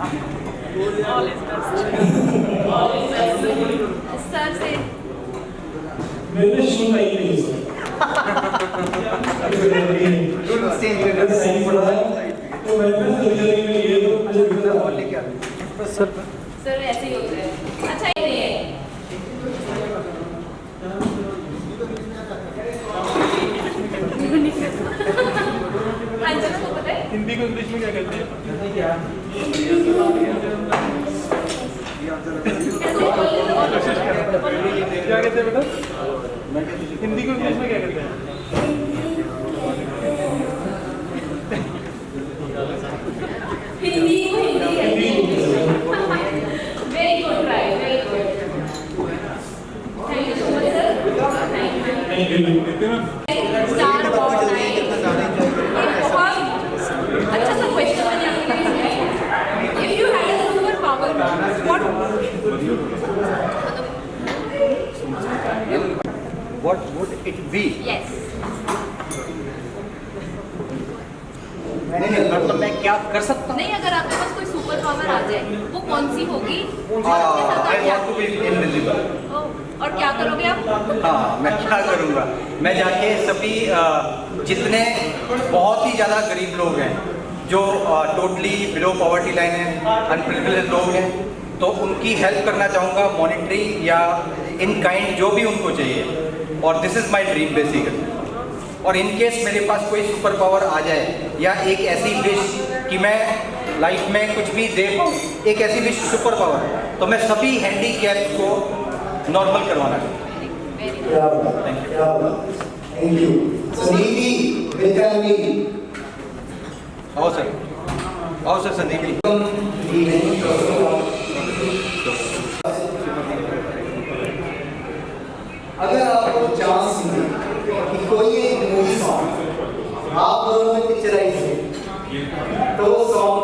All is best. Sir से मैंने सुना ही नहीं सर। सही पढ़ा है तो मैंने सोचा कि ये तो मुझे बिना बोलने क्या सर ऐसे ही होता है। अच्छा ही नहीं है। अंजना को पता है? हिंदी को इंग्लिश में क्या कहते हैं? क्या कहते हैं बेटा? हिंदी को इंग्लिश में क्या कहते हैं? हिंदी को Hindi very good try very good thank you so much sir thank you star award बहुत अच्छा सा क्वेश्चन मैंने आपके लिए किया है if you had a super power What would it be? Yes नहीं मतलब मैं क्या कर सकता हूँ? नहीं अगर आपके पास कोई सुपर पावर आ जाए वो कौन सी होगी I want to be invisible. और क्या करोगे आप हाँ मैं क्या करूँगा? मैं जाके सभी जितने बहुत ही ज़्यादा गरीब लोग हैं जो टोटली बिलो पॉवर्टी लाइन है अनप्रिविलेज्ड लोग हैं तो उनकी हेल्प करना चाहूँगा मॉनिटरी या इन काइंड जो भी उनको चाहिए और this is my dream basically. और इन केस मेरे पास कोई सुपर पावर आ जाए या एक ऐसी विश कि मैं लाइफ में कुछ भी दे पाऊँ एक ऐसी विश सुपर पावर तो मैं सभी हैंडीकैप को नॉर्मल करवाना चाहूँगा। Thank you. Sandeep ji, with family. आओ सर संदीप जी। अगर आपको चांस मिले कि कोई एक मूवी सॉन्ग आप दोनों में पिक्चराइज है तो वो सॉन्ग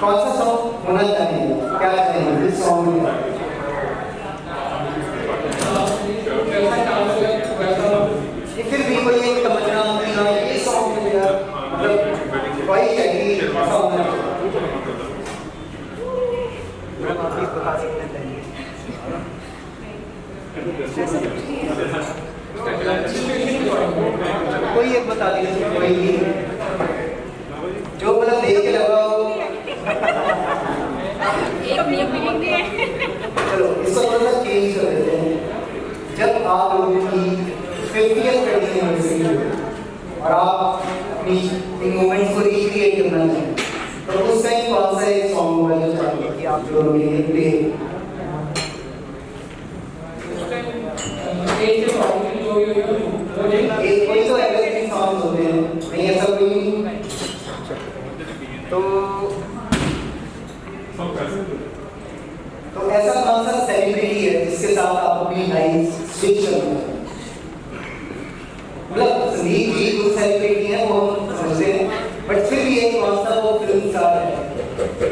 कौन सा सॉन्ग होना चाहिए क्या चाहिए किस सॉन्ग में फिर भी कोई एक तमन्ना अपना ये सॉन्ग मिलेगा मतलब वही चाहिए सॉन्ग आप भी बता सकते हैं कोई एक बता दीजिए कोई भी जो मतलब देख के लगा हो चलो इसको थोड़ा सा चेंज कर देते हैं जब आप लोगों की 50th एनिवर्सरी और आप अपनी इन मोमेंट्स को रिक्रिएट करना चाहें तो उस टाइम कौन सा एक सॉन्ग होगा जो चाहिए कि आप लोगों के लिए प्ले एक कोई तो एवरग्रीन सॉन्ग्स होते हैं नहीं ऐसा कोई तो ऐसा कौन सा सेलिब्रिटी है जिसके साथ आप अपनी लाइफ स्विच करना चाहते हैं मतलब संदीप जी कुछ सेलिब्रिटी हैं वो हम समझते हैं बट फिर भी एक कौन सा वो फिल्म स्टार है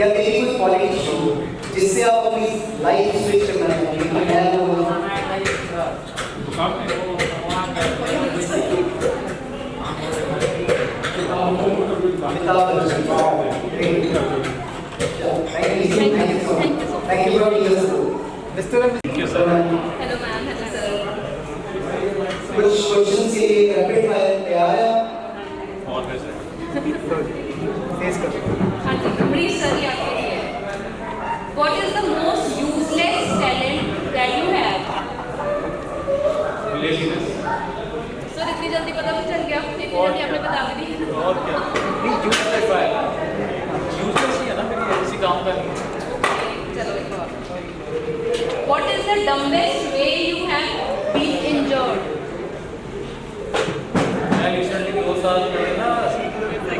या मेरी कोई पॉलिटिशियन जिससे आप अपनी लाइफ स्विच करना चाहते हैं कि मैं वो Thank you for being here. Mr. Hello ma'am hello sir कुछ क्वेश्चंस के लिए रैपिड फायर तैयार है और कैसे? फेस करो ब्रीफ सर ये आपके लिए what is the most useless talent that you have laziness sir इतनी जल्दी पता भी चल गया इतनी जल्दी आपने बता भी दी और क्या? नहीं यूजलेस है यूजलेस ही है ना मेरी किसी काम का नहीं। चलो एक और what is the dumbest way you have been injured मैं रिसेंटली 2 साल पहले ना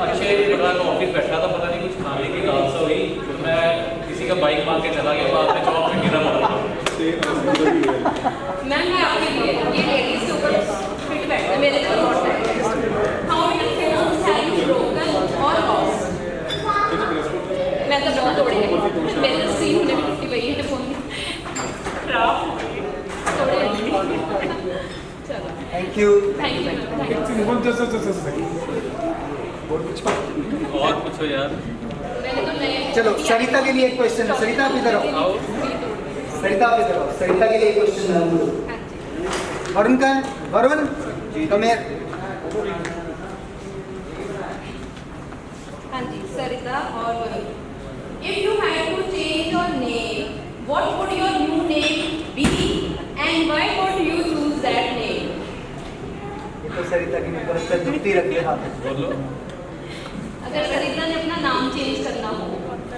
अच्छे प्रकार का ऑफिस बैठा था पता नहीं कुछ खाने की लालसा हुई तो मैं किसी का बाइक मांग के चला गया बाद में चौक में गिरा पड़ा। मैम ये आपके लिए ये लेडीज के ऊपर फिट बैठता है मेरे लिए नॉट है how many phones have you broken और लॉस्ट मैं तो बहुत तोड़े मेरे तो स्क्रीन होने भी टूटी पई है फोन खराब तोड़े चलो thank you thank you just a second. और पूछो यार। मैंने तो नए चलो सरिता के लिए एक क्वेश्चन है। सरिता आप इधर आओ। आओ। सरिता आप इधर आओ। सरिता के लिए एक क्वेश्चन है। हाँ जी। वरुण का है? Varun come here. हाँ जी, सरिता और Varun. If you had to change your name, what would your new name be, and why would you choose that name? ये तो सरिता की ऊपर पे जुत्ती रख दे हाथ में। बोलो। अगर सरिता ने अपना नाम चेंज करना हो,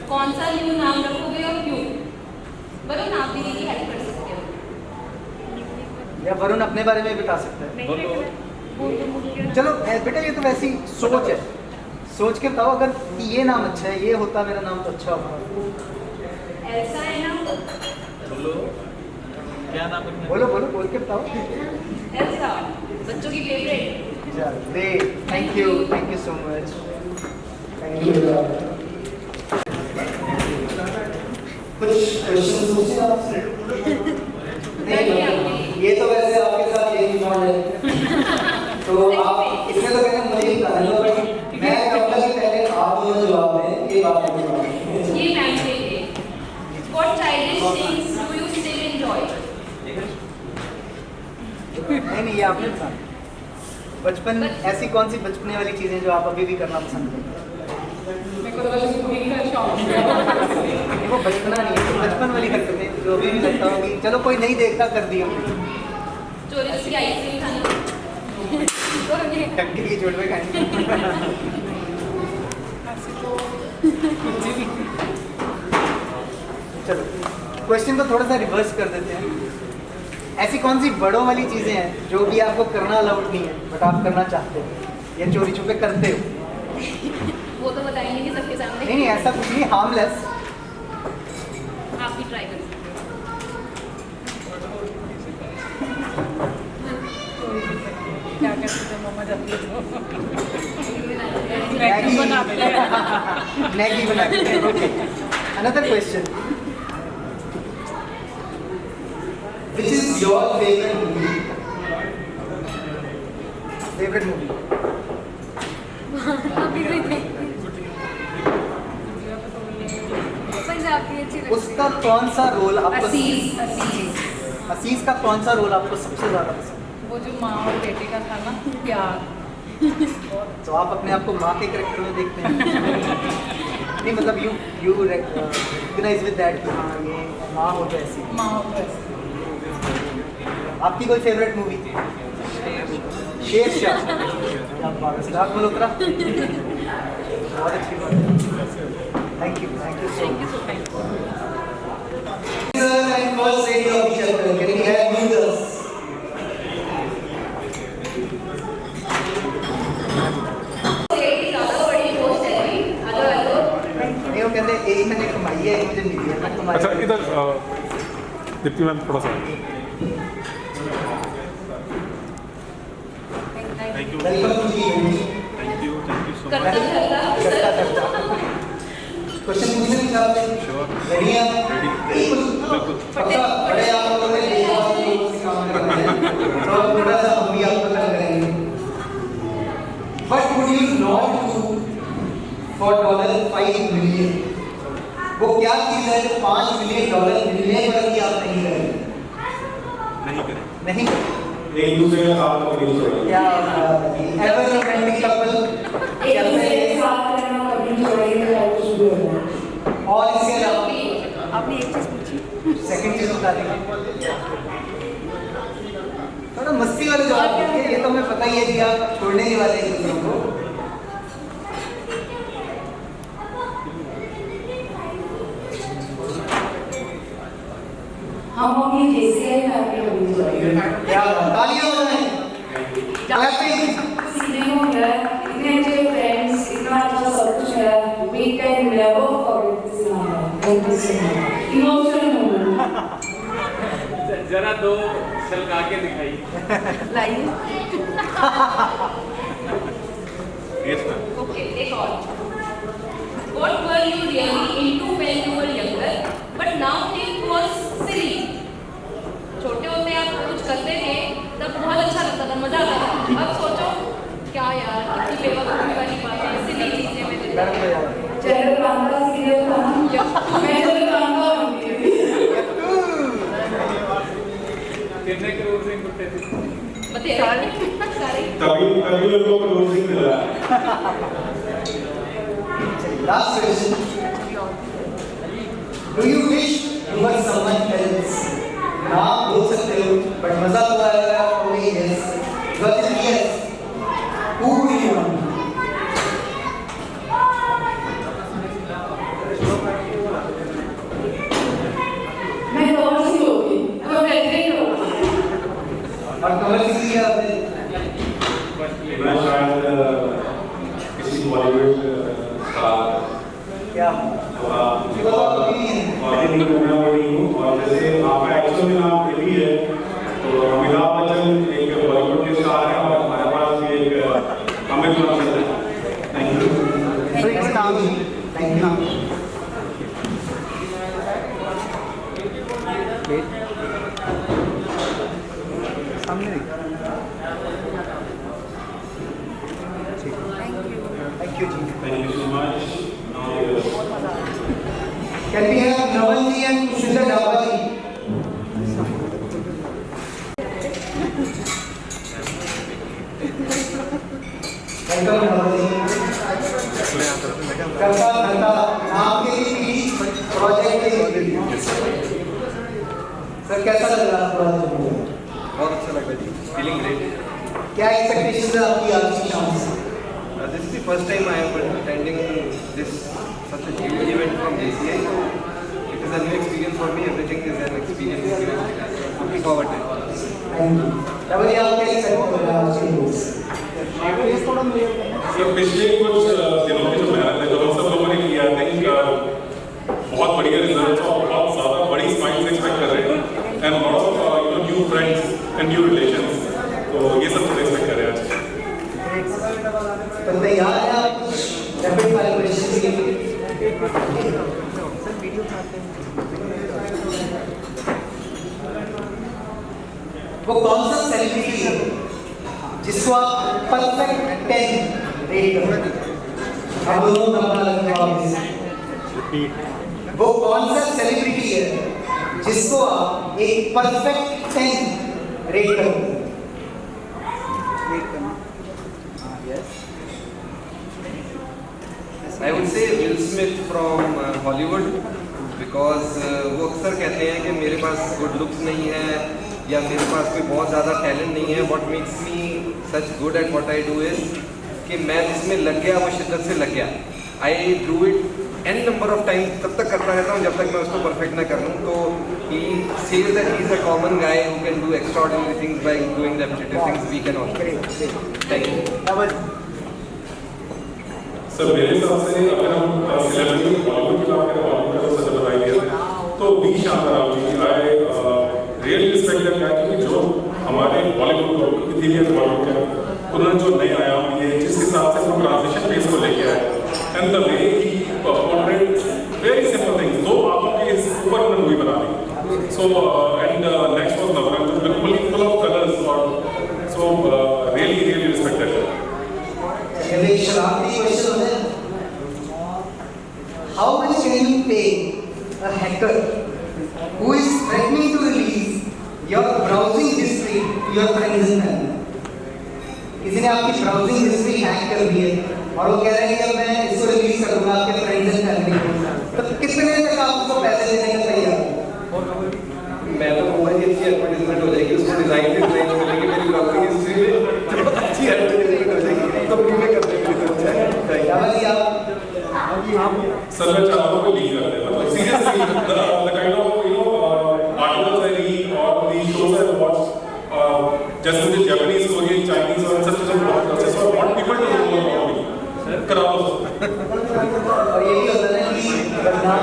कौन सा न्यू नाम रखोगे और क्यों? वरुण आप दीदी की हेल्प कर सकते हो। या वरुण अपने बारे में बता सकता है। बोलो। चलो बेटा ये तो वैसी सोच है। सोच के बताओ अगर कि ये नाम अच्छा है, ये होता मेरा नाम तो अच्छा होता। ऐसा है ना? बोलो। क्या नाम रखना है? बोलो बोलो बोल के बताओ। ऐसा बच्चों की favourite. Great, thank you so much. Thank you. कुछ क्वेश्चन पूछे आपसे? नहीं, ये तो वैसे आपके साथ यही बॉन्ड है। तो आप इसमें तो कहना मुझे ही बताना है, मैं कहूँगा कि पहले आप दोनों जवाब दें, ये बात नहीं है। ये मैम के लिए। What childish things do you still enjoy? नहीं ये आपने बताना। बचपन ऐसी कौन सी बचपने वाली चीजें जो आप अभी भी करना पसंद करते हैं? मेरे को तो बस कुकिंग का शौक है। वो बचपना नहीं है, बचपन वाली हरकतें जो अभी भी लगता हो कि चलो कोई नहीं देखता कर दी हमने। चोरी से आइसक्रीम खाना। टंकी की चोट में खाएंगे। चलो क्वेश्चन को थोड़ा सा रिवर्स कर देते हैं। ऐसी कौन सी बड़ों वाली चीजें हैं जो भी आपको करना अलाउड नहीं है बट आप करना चाहते हो या चोरी छुपे करते हो? वो तो बताएंगे नहीं सबके सामने। नहीं ऐसा कुछ नहीं, हार्मलेस। आप भी ट्राई करें। क्या करते थे मम्मा जब भी मैगी बनाते हैं। मैगी बनाते हैं। Okay, another question, which is your favourite movie? Favourite movie Punjabi अच्छी लगती है। उसका कौन सा रोल आपको असीस। असीस का कौन सा रोल आपको सबसे ज्यादा पसंद? वो जो माँ और बेटे का था ना प्यार। तो आप अपने आप को माँ के कैरेक्टर में देखते हैं? नहीं मतलब यू रिकॉग्नाइज विद दैट कि हाँ ये माँ हो तो ऐसी। माँ और वैसे। आपकी कोई फेवरेट मूवी थी? शेरशाह। क्या बात है, सिद्धार्थ मल्होत्रा। बहुत अच्छी बात है। Thank you so much. And first lady of the chapter, can we have you with us? ज़्यादा बड़ी पोस्ट है भाई। आलो। नहीं वो कहते एक मैंने कमाई है एक मुझे मिली है, मैं कमाई। अच्छा इधर दीप्ति मैम थोड़ा सा। वेलकम टू दी करता क्वेश्चन पूछने के हिसाब से रेडी हैं? बिल्कुल। बड़े आप लोगों ने काम कर रहे हैं तो थोड़ा सा हम भी आपको कर करेंगे। What would you not do for $5 million? वो क्या चीज है जो $5 मिलियन मिलने पर भी आप नहीं करेंगे? नहीं करेंगे। एक दूसरे का काम करने की जरूरत है। क्या एवर रोमांटिक कपल और इसके अलावा आपने एक चीज पूछी। सेकंड चीज बता देंगे। थोड़ा मस्ती वाले जवाब दीजिए, ये तो हमें पता ही है कि आप छोड़ने के वाले हैं दूसरों को। हम अपनी जेसीआई फैमिली होनी चाहिए। क्या तालियां बजाएं, क्लैपिंग। सीखने को मिला है, इतने अच्छे फ्रेंड्स, इतना अच्छा सब कुछ है। We can never forget this moment. Thank you so much. Emotional moment. जरा दो छलका के दिखाइए। लाइए। ओके, एक और। What were you really into when you were younger, but now think was silly? छोटे होते आप कुछ करते थे तब बहुत अच्छा लगता था, मजा आता था। अब सोचो क्या यार कितनी बेवकूफ़ी वाली बात है, इसीलिए चीज़ें मैंने जनरल कांता सीरियल था ना, मैं जनरल कांता बनती थी। कितने करोड़ से कुत्ते थे? बता सारे तभी उनको क्लोजिंग मिला। Last question. Do you wish you were someone else? ना बोल सकते हो, but मजा तो आएगा होगी yes. Because it's yes. Who do you want? मैं कौन सी होगी? तो मैं नहीं होगी। और कमल सिंह जी आपने मैं शायद किसी बॉलीवुड स्टार क्या? और जैसे आपका एक्चुअली नाम भी है, तो अमिताभ बच्चन एक बॉलीवुड के स्टार है और हमारे पास भी एक अमित बच्चन है। Thank you. Thank you. Thank you, जी. Thank you so much. Can we have Naval ji and Shudha Daba ji? Welcome Naval ji. करता धरता नाम के लिए प्रोजेक्ट के लिए सर कैसा लग रहा है प्रोजेक्ट? बहुत अच्छा लग रहा है जी, फीलिंग ग्रेट। क्या एक्सपेक्टेशंस है आपकी आज की शाम से? This is the first time I am attending this such a huge event from JCI. It is a new experience for me. Everything is an experience. Looking forward to it. Thank you. तब ये आप क्या expect कर रहे हैं आज के दिन से? सर पिछले कुछ दिनों में जो मैराथन जो हम सब लोगों ने किया है, बहुत बढ़िया रिजल्ट्स और बहुत ज़्यादा बड़ी स्माइल्स एक्सपेक्ट कर रहे हैं and lot of new friends and new relations, तो ये सब चीज़ें एक्सपेक्ट कर रहे हैं आज। तो तैयार है आप कुछ रैपिड फायर क्वेश्चंस के लिए? वो कौन सा सेलिब्रिटी है जिसको आप परफेक्ट 10 रेट करोगे? अब दोनों नंबर लगने वाले हैं। वो कौन सा सेलिब्रिटी है जिसको आप एक परफेक्ट 10 रेट करोगे? I would say Will Smith from Hollywood because वो अक्सर कहते हैं कि मेरे पास गुड लुक्स नहीं है या मेरे पास कोई बहुत ज़्यादा टैलेंट नहीं है. What makes me such good at what I do is कि मैं जिसमें लग गया वो शिद्दत से लग गया. I do it any number of times, तब तक करता रहता हूँ जब तक मैं उसको परफेक्ट ना कर लूँ. तो he says that he is a common guy who can do extraordinary things by doing the repetitive things we can also. Thank you. Sir मेरे हिसाब से अगर हम सेलिब्रिटी बॉलीवुड की बात करें, बॉलीवुड का तो सर बताया गया, तो V Shanta Rao ji I really respect that guy, क्योंकि जो हमारे बॉलीवुड को कितनी भी बॉलीवुड का उन्होंने जो नए आयाम दिए, जिस हिसाब से वो ट्रांजिशन फेज को लेके आए and the way he portrait very simple things, दो आंखों के ऊपर उन्होंने मूवी बना दी. So and next was Navrang, बिल्कुल फुल ऑफ कलर्स और so really really respect that. एक शरारती क्वेश्चन है, how much can you pay a hacker who is threatening to release your browsing history to your friends and family? किसी ने आपकी browsing history hack कर दी है और वो कह रहे हैं कि अब मैं इसको रिलीज कर दूंगा आपके फ्रेंड्स एंड फैमिली को, तो कितने तक आप उसको पैसे देने का तैयार? मैं तो बहुत ही अच्छी एडवर्टाइजमेंट हो जाएगी, उसको डिजाइन भी डिजाइन मिलेगी मेरी ब्राउजिंग हिस्ट्री में, बहुत अच्छी एडवर्टाइजमेंट हो जाएगी. तो भी मैं करने के लिए तो अच्छा है. सर मैं चाहता हूँ कि लीक कर दे, मतलब seriously the kind of articles I read और द शोज आई वॉच, जैसे मुझे जापानीज कोरियन चाइनीज और सब चीज़ें बहुत अच्छे, so I want people to know about me. करा दो और ये भी होता है कि बदनाम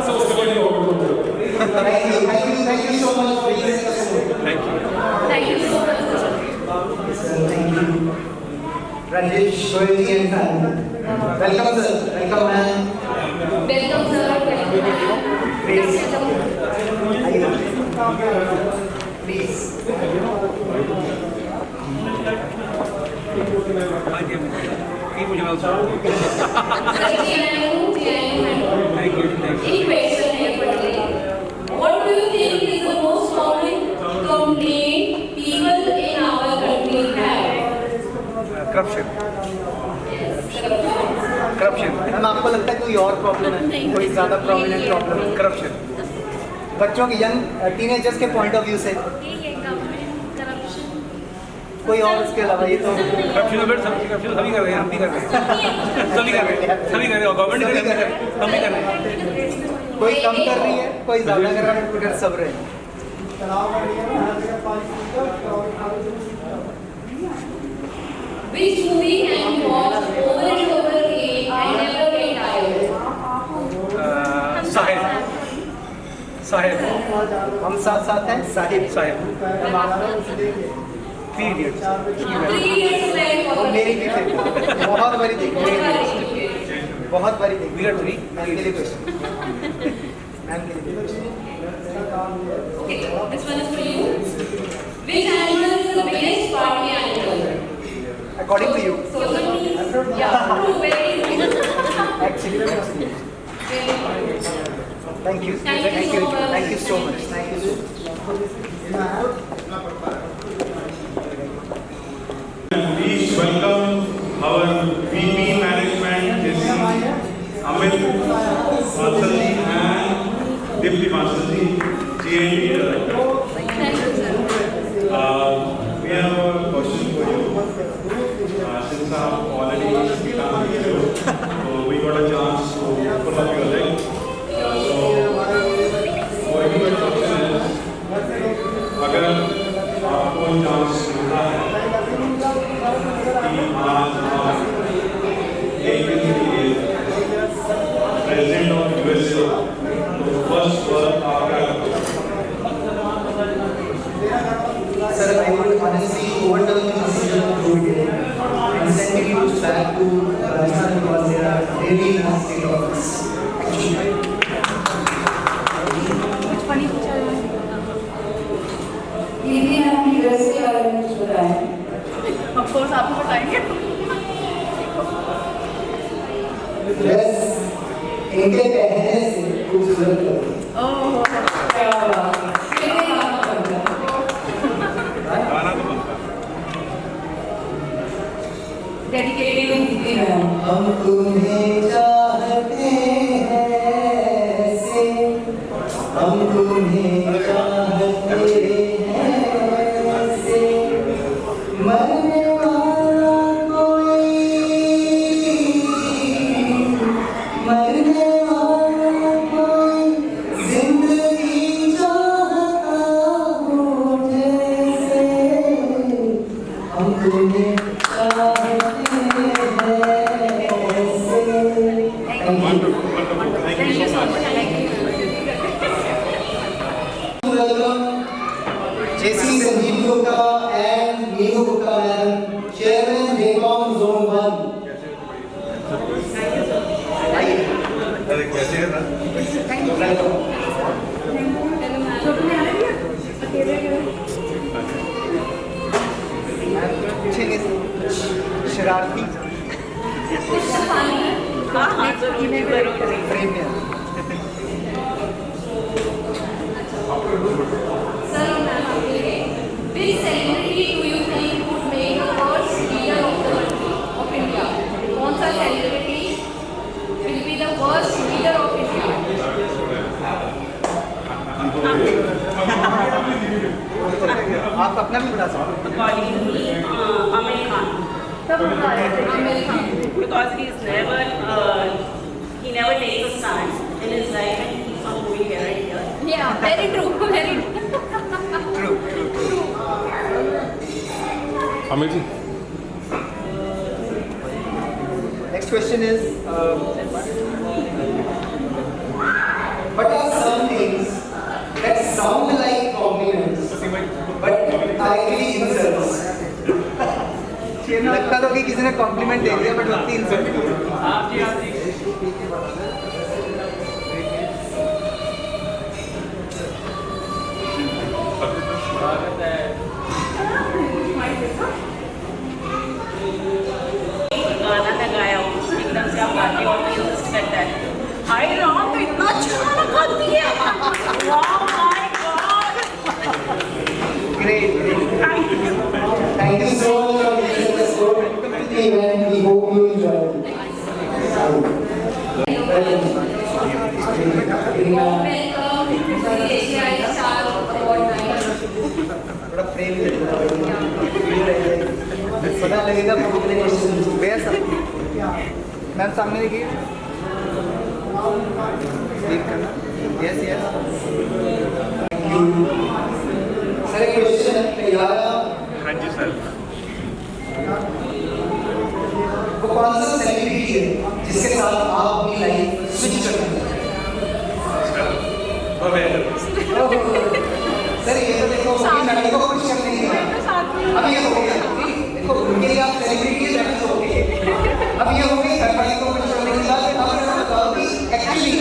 सो उसके लिए thank you so much for this. Thank you. Thank you so much. Thank you. Rajesh Goyal ji and family. Welcome sir. Welcome man. Welcome sir. Please. Please. एक क्वेश्चन है पढ़ने। What do you think is the most common complaint people in our country have? Corruption. Ma'am आपको लगता है कोई और problem है, कोई ज़्यादा प्रोमिनेंट प्रॉब्लम? करप्शन। बच्चों के यंग टीनेजर्स के पॉइंट ऑफ व्यू से कोई और इसके अलावा ये तो करप्शन सभी कर रहे हैं, हम भी कर रहे हैं, सभी कर रहे हैं, गवर्नमेंट कर रही है, हम भी कर रहे हैं। कोई कम कर रही है, कोई ज़्यादा कर रहा है, फिर सब रहे हैं। Which movie can you watch over and over again and never get tired? Sahib हम साथ साथ हैं। साहिब। 3 Idiots। 3 years playing वो for मेरी भी फेवरेट, बहुत बारी देखी, बहुत बारी देखी। वीर 3 मैम के लिए क्वेश्चन, मैम के लिए question. Okay, this one is for you. Which animal is the biggest party animal? According to you, So, yeah, true, very true. actually, thank you, Thank you so much. thank you so much, thank you so much. Please welcome our VP Management, Amit Mansalji and Dipti Mansalji, G&D Director. Thank you, sir. We have a question for you. Since I'm already done with you, so we got a chance to pull up your leg. So, what your question is, अगर आपको chance मिलता है कि आज आप एक दिन के लिए प्रेसिडेंट ऑफ यूएसए, तो फर्स्ट वर्ड आप क्या करोगे? Sir, I would honestly overturn the decision of Joe Biden and send the troops back to Rajasthan because they are really in a state of peace. कुछ funny पूछा है। दीदी ने अपनी ड्रेस के बारे में कुछ बताया। Of course आपको बताएंगे। ड्रेस इनके पहनने से खूबसूरत लगती है। ओह, क्या बात है। मेरे यहाँ पर बनता है। गाना तो बनता है। डेडिकेटेड दीदी मैम। हम तुम्हें चाहते हैं ऐसे, हम तुम्हें चाहते हैं ऐसे, मरने वाला कोई, मरने वाला कोई, जिंदगी चाहता हो जैसे, हम तुम्हें चाहते हैं ऐसे। Thank you so much. Welcome JC Sanjeev Gupta and Neenu Gupta madam, Chairman Becom Zone 1. अरे कैसे है ना? पूछेंगे शरारती हाँ, तो इन्हें जरूर करेंगे। फ्रेम में Sir, ma'am, which celebrity do you think would make the first leader of the country of India? कौन सा celebrity will be the first leader of India? आप अपना भी बता सकते Aamir Khan. Aamir Khan. Because he never takes a stand in his life and keeps on going here and here. Yeah, very true, very true. Amit ji. Next question is What are some things that sound like compliments but are actually insults? लगता तो कि किसी ने complement दे दिया but लगती insult. आप जी स्वागत है। थोड़ा फ्रेम पता लगेगा मैम सामने देखिए यस यस सर एक क्वेश्चन तैयार है? हाँ जी सर। वो कौन सा सेलिब्रिटी है जिसके साथ आप अपनी लाइफ स्विच करते हैं? सर ये तो देखो लड़की को खुश करने की बात। अब ये हो गया देखो उनके लिए आप सेलिब्रिटी है तो हो गए। अब ये हो गई लड़की को खुश करने की बात। अब मैं बताऊं कि एक्चुअली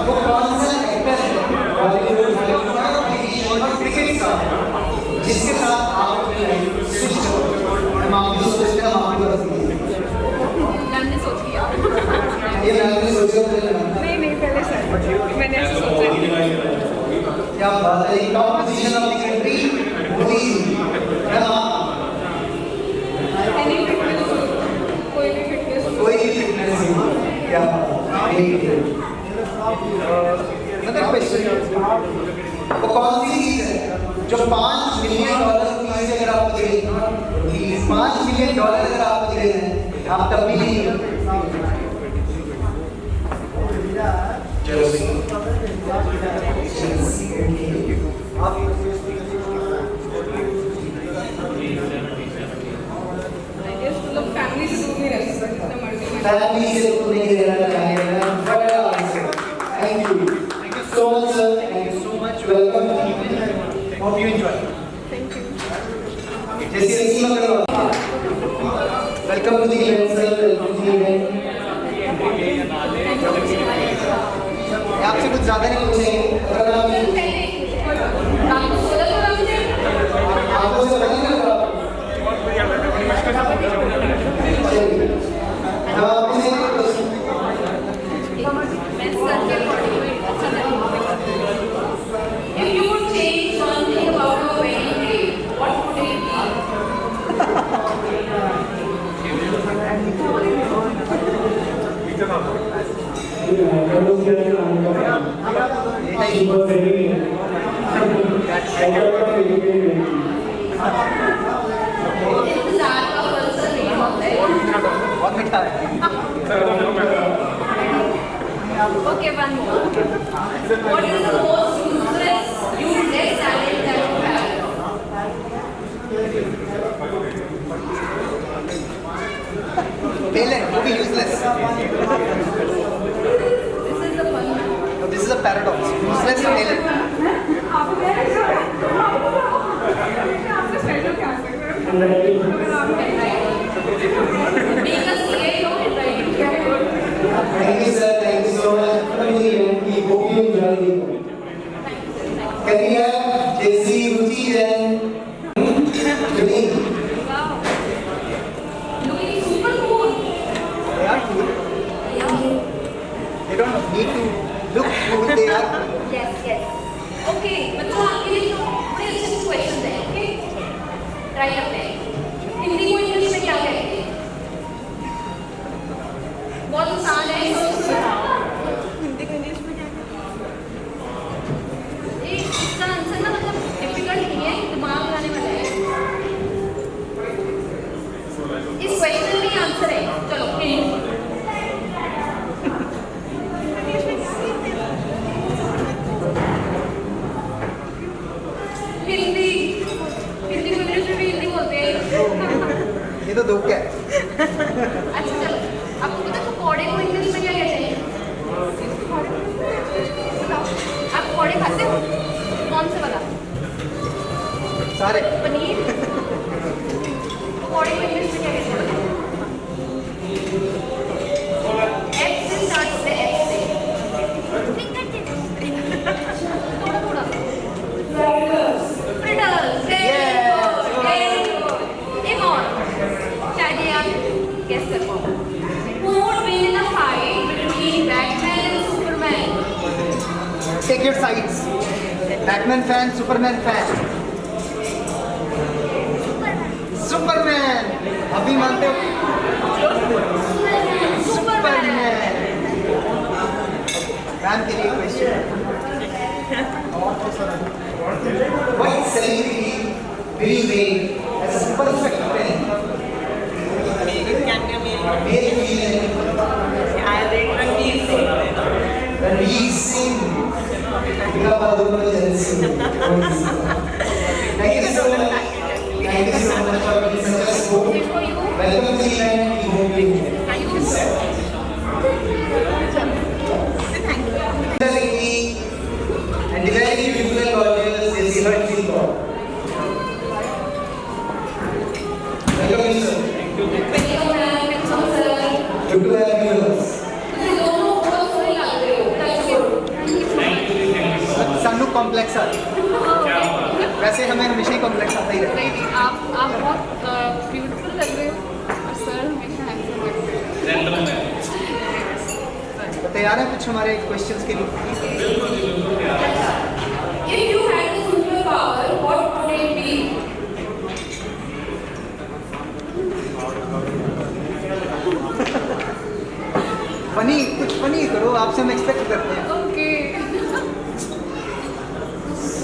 वो कौन सा एक्टर है बॉलीवुड और क्रिकेट का जिसके साथ आप अपनी लाइफ स्विच करो? हम आपको सोचते हैं हम आपको बताएंगे। मैंने सोच लिया। ये मैंने सोचा नहीं पहले सर मैंने ऐसे सोचा। क्या बात है top position of the country Modi है ना एनी फिटनेस कोई भी फिटनेस क्या मतलब क्वेश्चन वो कौन सी चीज है जो $5 मिलियन की अगर आपको दे $5 मिलियन अगर आपको दे हैं आप तब भी नहीं फैमिली से दूर नहीं रह सकता जितना मर्जी फैमिली से दूर नहीं रहना चाहिए। बड़ा answer. Thank you so much sir. Thank you so much. Welcome. Hope you enjoy. Thank you. जैसे सीमा करो। Welcome to the event sir. Welcome to the event. आपसे कुछ ज्यादा नहीं पूछेंगे अगर आप आपको बोला तो हमसे आपको से पता नहीं लगा चलिए अब आपसे मैं सर के अकॉर्डिंग में अच्छा लगेगा। If you would change one thing about your wedding day, what would it be? इंतजार का फल सर नहीं होता है। बहुत मीठा है। Okay, one more. What is the most useless talent that you have? Talent वो भी useless. This is the fun one. No, this is a paradox. Useless talent. Being a CA, you know, and writing. Thank you sir. Thank you so much. We hope you enjoy the event. Can we have Jesse, Ruchi and Judy? Wow. Looking super cool. They are cool. They don't need to look cool. They are cool. Yes, yes. Okay, बच्चों आपके लिए बड़े अच्छे question हैं, okay? Try करते हैं। हिंदी को English में क्या कहते हैं? बहुत आसान है, इसको बताओ। हिंदी को इंग्लिश में क्या कहते हैं? इसका आंसर ना मतलब डिफिकल्ट नहीं है, दिमाग लगाने वाला है। इस क्वेश्चन में आंसर है। चलो हिंदी हिंदी को इंग्लिश में भी हिंदी बोलते हैं। ये तो दुख है। अच्छा चलो आपको पता है पकौड़े को इंग्लिश में क्या कहते हैं? बताओ आप पकौड़े खाते हो? कौन से वाला? सारे। पनीर। पकौड़े को इंग्लिश में क्या कहते हैं? F से स्टार्ट होते हैं, F से। थोड़ा थोड़ा। Fritters. Very good. एक और शायद ये आप गेस कर पाओ। Who would win in a fight between Batman and Superman? Take your sides. Batman fan, Superman fan. Superman. अभी मानते हो? will you rate as a perfect 10? It can be a male. Male, female, I rate Ranveer Singh. Ranveer Singh. Because I don't know jealousy. Thank you so much. Thank you so much for being such a sport. Welcome to the event. We hope you and the very beautiful and gorgeous Jesse Hurtley. Welcome, sir. Good to have you with us. सानू complex आ वैसे हमें हमेशा ही complex आता ही रहता है। आप बहुत beautiful लग रहे हो और सर हमेशा हैंडसम लग रहे हो। तो तैयार है कुछ हमारे क्वेश्चंस के लिए? If you had a superpower, what would it be? Funny कुछ फनी करो, आपसे हम एक्सपेक्ट करते हैं। Okay.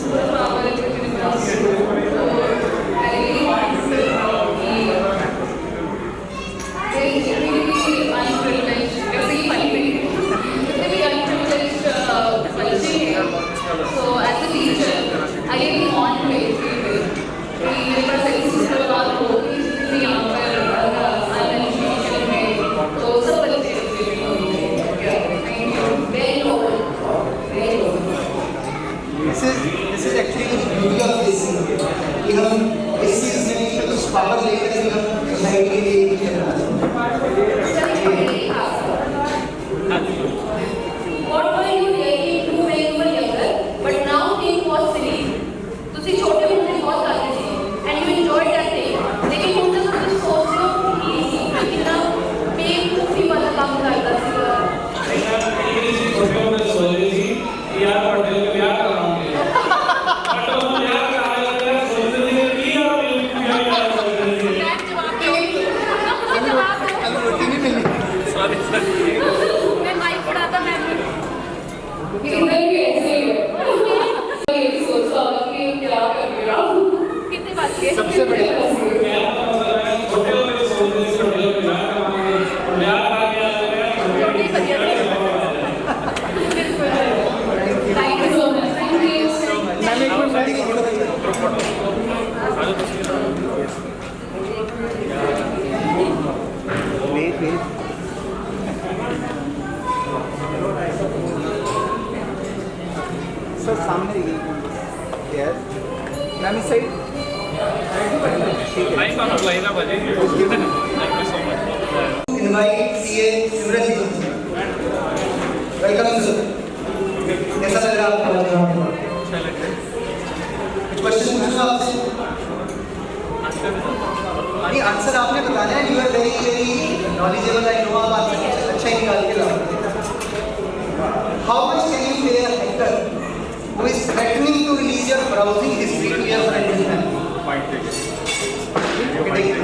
Superpower is really I really want to be unprivileged. Very funny. Very unprivileged बच्चे हैं. So as a teacher, I really want to educate. मेरे पास ऐसी superpower हो कि जितनी यहाँ पर education में तो सब बच्चे very noble. Very noble. This is actually the beauty of this कि हम इस चीज में कुछ पावर लेकर भी हम सोसाइटी के लिए कुछ करना What were you really do when you were younger, but now think was silly. तुसी छोटे होते बहुत करते थे and you enjoyed that thing. लेकिन हम जब तुम सोचते हो कि कितना बेवकूफी वाला काम करता था। मैं माइक पढ़ाता मैं इधर भी ऐसे ही है ये सोचा कि क्या कर रहा हूँ कितने बात के सबसे बड़ी छोटी बच्चियाँ thank you so much thank you sir सामने यस मैम इस side invite CA Simran ji. Welcome sir. कैसा लग रहा है आपको? कुछ क्वेश्चन पूछना आपसे? नहीं आंसर आपने बताना है। You are very very knowledgeable. I know आप आंसर अच्छा ही निकाल के लाओगे। How much can you pay a hacker who is threatening to release your browsing history to your friends and family? Okay, take it.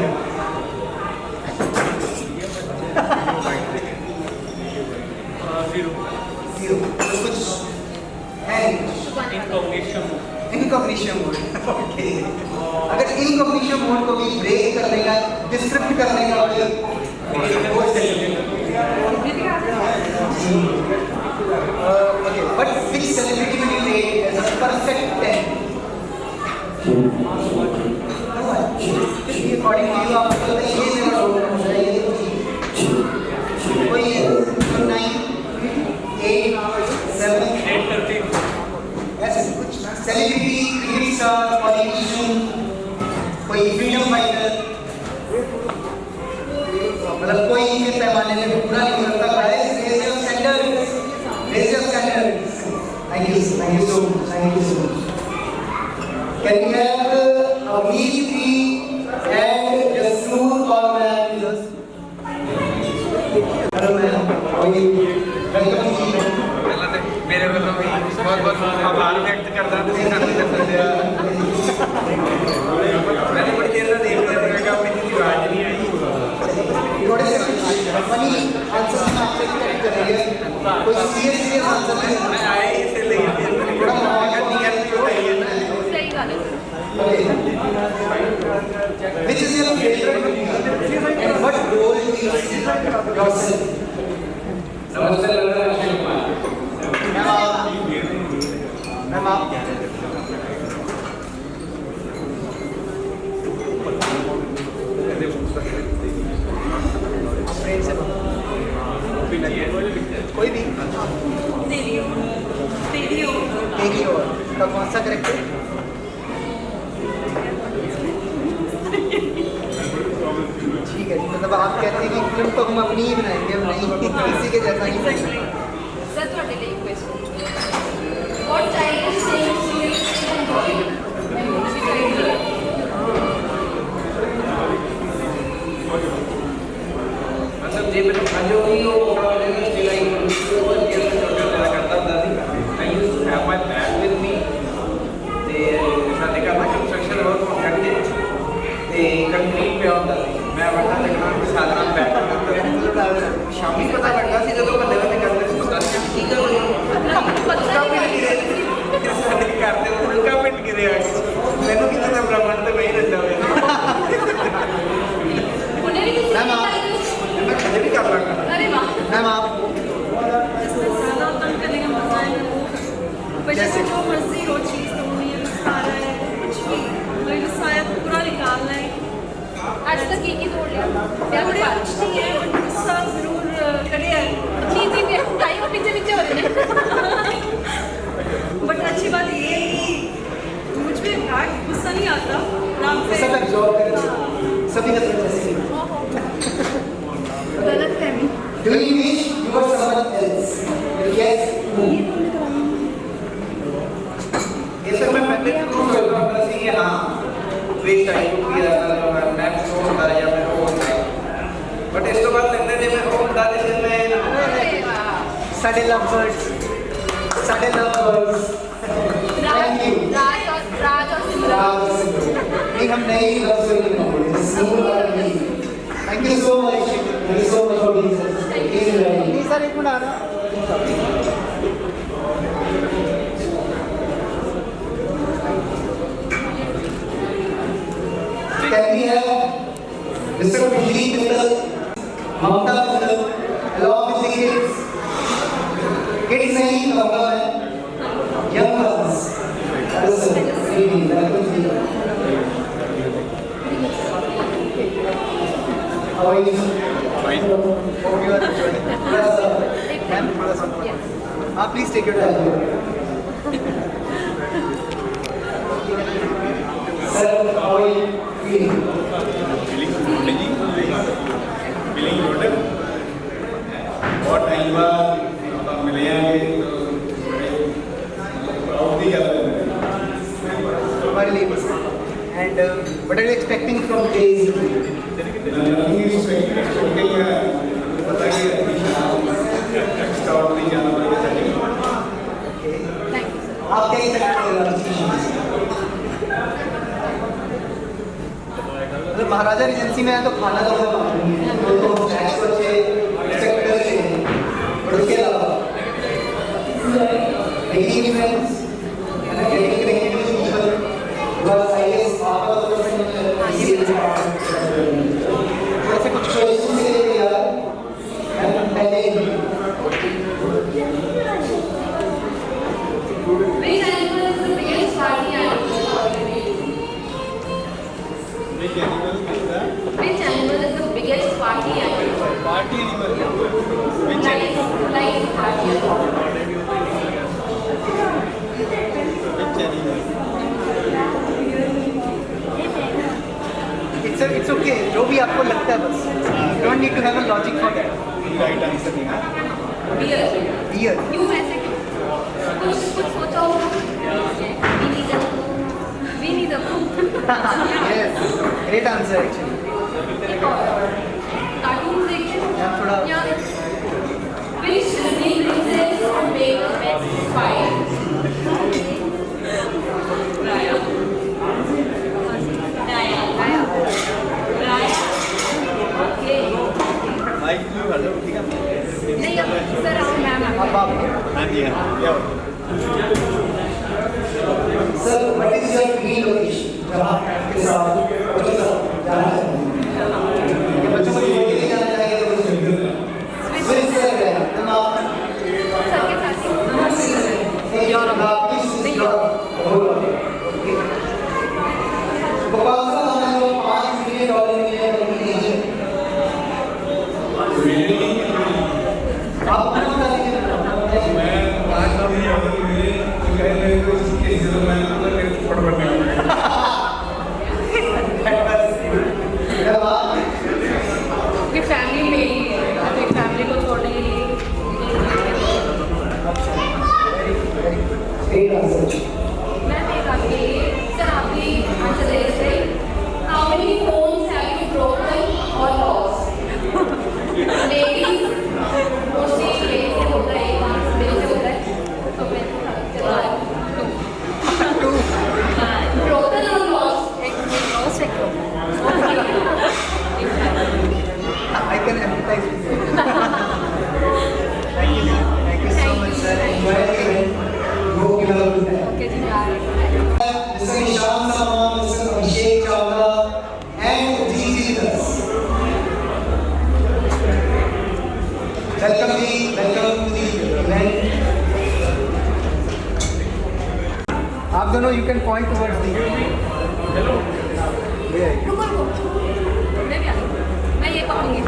Zero. तो कुछ है इनकॉग्निशन mode. Okay, अगर इनकॉग्निशन मोड को भी ब्रेक करने का, डिस्क्रिप्ट करने का okay, but which celebrity will you rate as a perfect 10? According to you, आपको तो ये मेरा रोल हो रहा है, ये तो कोई 9, 8, 7, 8, ऐसे कुछ celebrity, cricket star, politician, कोई freedom fighter, मतलब कोई इनके पैमाने में पूरा नहीं करता। Raise your standards. Raise your standards. Thank you so much. Thank you so much. Can we have Avneet and Jasnoor Cormack with us? Hello ma'am. How are you? Welcome to the event. मेरे को बहुत बहुत आभार व्यक्त करता हूँ। मैंने बड़ी देर से देख रहा था कि आपकी कितनी आवाज नहीं आई। थोड़े से फनी आंसर में आपसे एक्सपेक्ट करेंगे। कोई सीरियस आंसर नहीं। मैं आया ही इसलिए थोड़ा माहौल का नियत भी होता है ना। सही बात है। Okay. yourself. नमस्ते अक्षय कुमार। मैम आप कोई भी तेरी हो एक ही और का कौन सा करेक्टर? ठीक है जी, मतलब आप कहते हैं कि फिल्म तो हम अपनी ही बनाएंगे, हम नहीं किसी के जैसा नहीं बनाएंगे। सर ਤੁਹਾਡੇ ਲਈ question what child sayings do you मतलब जे मेरे जो भी वो कपड़ा लेने के लिए वो ये छोटे वाला करता था I used to have my bag with me ते ਸਾਡੇ ਘਰ ਦਾ ਕੰਸਟਰਕਸ਼ਨ वर्क करके ते कंक्रीट पे ਹੁੰਦਾ ਸੀ मैं ਵੱਡਾ ਲੱਗਣਾ ਸਾਧਨਾ बैग करता शामी पता लगता ਸੀ ਜਦੋਂ ਬੰਦੇ ਨੇ ਕਰਦੇ ਸੀ ਪਤਾ ਨਹੀਂ ਕੀ ਕਰ ਰਹੇ ਪੱਕਾ ਪਿੰਡ ਗਿਰੇ ਸਾਡੇ ਘਰ ਦੇ ਪੱਕਾ ਪਿੰਡ ਗਿਰੇ ਆ ਮੈਨੂੰ ਕਿਤੇ ਨਾ ਬ੍ਰਾਹਮਣ ਤੇ ਵਹੀ ਰਹਿੰਦਾ ਹੋਇਆ ਉਹਨੇ ਵੀ ਕਿਸੇ मैम आप मैं खड़े भी कर लगा अरे वाह मैम आप जिसमें ज़्यादा तंग करने का मजा है ना वो पर जैसे जो मर्जी हो चीज़ तो वो ये गुस्सा आ रहा है कुछ भी कोई गुस्सा आया तो पूरा निकालना है आज तक एक ही तोड़ लिया क्या थोड़े बड़ा कुछ नहीं है बट गुस्सा जरूर करे है जी जी मैं टाइम पीछे पीछे हो रहे हैं बट अच्छी बात ये है कि मुझ में गुस्सा नहीं आता आराम से सब एब्जॉर्ब करें, सभी का जैसे गलत फहमी Do you wish you were someone else? If yes, who? ये सब मैं पहले तो कर रहा था कि हाँ वेस्ट आई को किया मैं तो होता या मैं वो होता बट इस तो बाद लगने दे मैं वो बता दे से मैं Saturday love birds. Saturday love birds. Thank you. राज और सिमरन नहीं हम नई लव स्टोरी बनाएंगे. Thank you so much. Thank you so much for being here. नहीं सर एक मिनट आ रहा. Can we have Mr. Vijay Mittal, Mamta Mittal, along with the kids? Kids नहीं कहूँगा मैं. Young ones. Listen, really, welcome to you. How are you? Fine. Hope you are enjoying. Yes, sir. Ma'am, थोड़ा सा. Please take your time. Sir, how are you feeling? Feeling good बहुत time बाद मिले हैं proud की गल है Hardly able. And what are you expecting from today's evening? पता कि एक्स्ट्राऑर्डिनरी जाना पड़ेगा आप क्या expect कर रहे हैं? मतलब महाराजा रिजेंसी में है तो खाना तो बहुत नहीं है तो स्नैक्स तो अच्छे एक्सपेक्ट कर रहे हैं और उसके अलावा making events getting connected with people बस आई गेस आपका तो ऐसे कुछ क्वेश्चन से यार पहले Which animal is the biggest party animal? Which animal is the biggest party animal? Party animal Like party animal. It's okay जो भी आपको लगता है बस you don't need to have a logic for that right answer देना Beer. Beer क्यों ऐसे कुछ सोचा होगा? Winnie the Pooh. yes great answer actually एक और कार्टून देखते हो? यार थोड़ा- या Which Disney princess make the best spy? Raya. Okay. Mic में भर दो ठीक है नहीं अब सर आप मैम अब आप हाँ जी हाँ या sir what is your dream location जहाँ के साथ बच्चों के साथ जाना चाहते हैं बच्चों को छोड़ के नहीं जाना चाहिए तो कुछ Great answer. मैं आपके सर आपकी आंसर दे रहे थे how many phones have you broken और लॉस्ट लेडीज मोस्टली लेडीज से होता है एक मेरे से होता है तो मैं चला ब्रोकन और लॉस्ट एक लॉस्ट एक I can empathize with you. Thank you so much, sir. Enjoy the event. Go give a good time. Okay जी bye Mr. Ishan Sama, Mr. Abhishek Chawla, and Gigi Das. Welcome to the event. आप दोनों you can point towards the रुको रुको मैं भी आ गई मैं ये पकड़ूंगी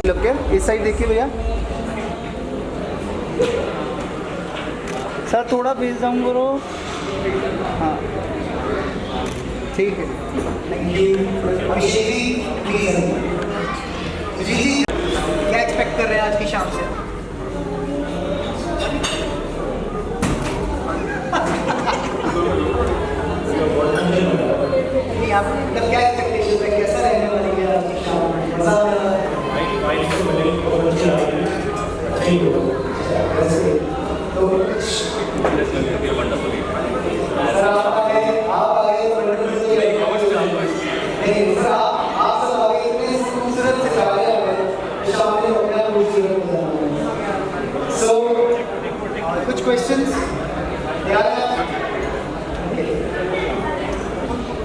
लग गया इस साइड देखिए भैया सर थोड़ा फेस डाउन करो हाँ ठीक है thank you Abhishek ji please जी क्या एक्सपेक्ट कर रहे हैं आज की शाम से नहीं आप मतलब क्या एक्सपेक्टेशन है कैसा रहने वाली है आज की शाम मजा आने वाला है तो सर आप आए नहीं सर आप सब आगे इतने खूबसूरत से जा रहे हैं शाम में अपना खूबसूरत हो जाना सो कुछ क्वेश्चंस याद है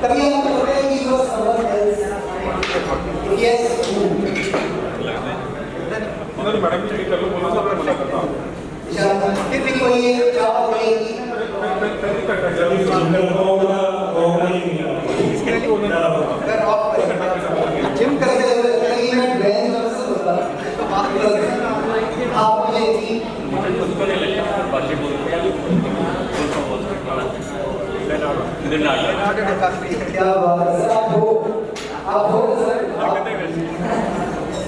तभी हम बोल रहे हैं कि वो समवन एल्स यस उन्होंने मैडम जी कर लो बोला था मैं मना करता हूँ फिर भी कोई जवाब देगी अगर आप जिम करते हुए मैं ब्रेन वर्सेस होता तो बात करते आप मुझे थी क्या बात है सर आप हो सर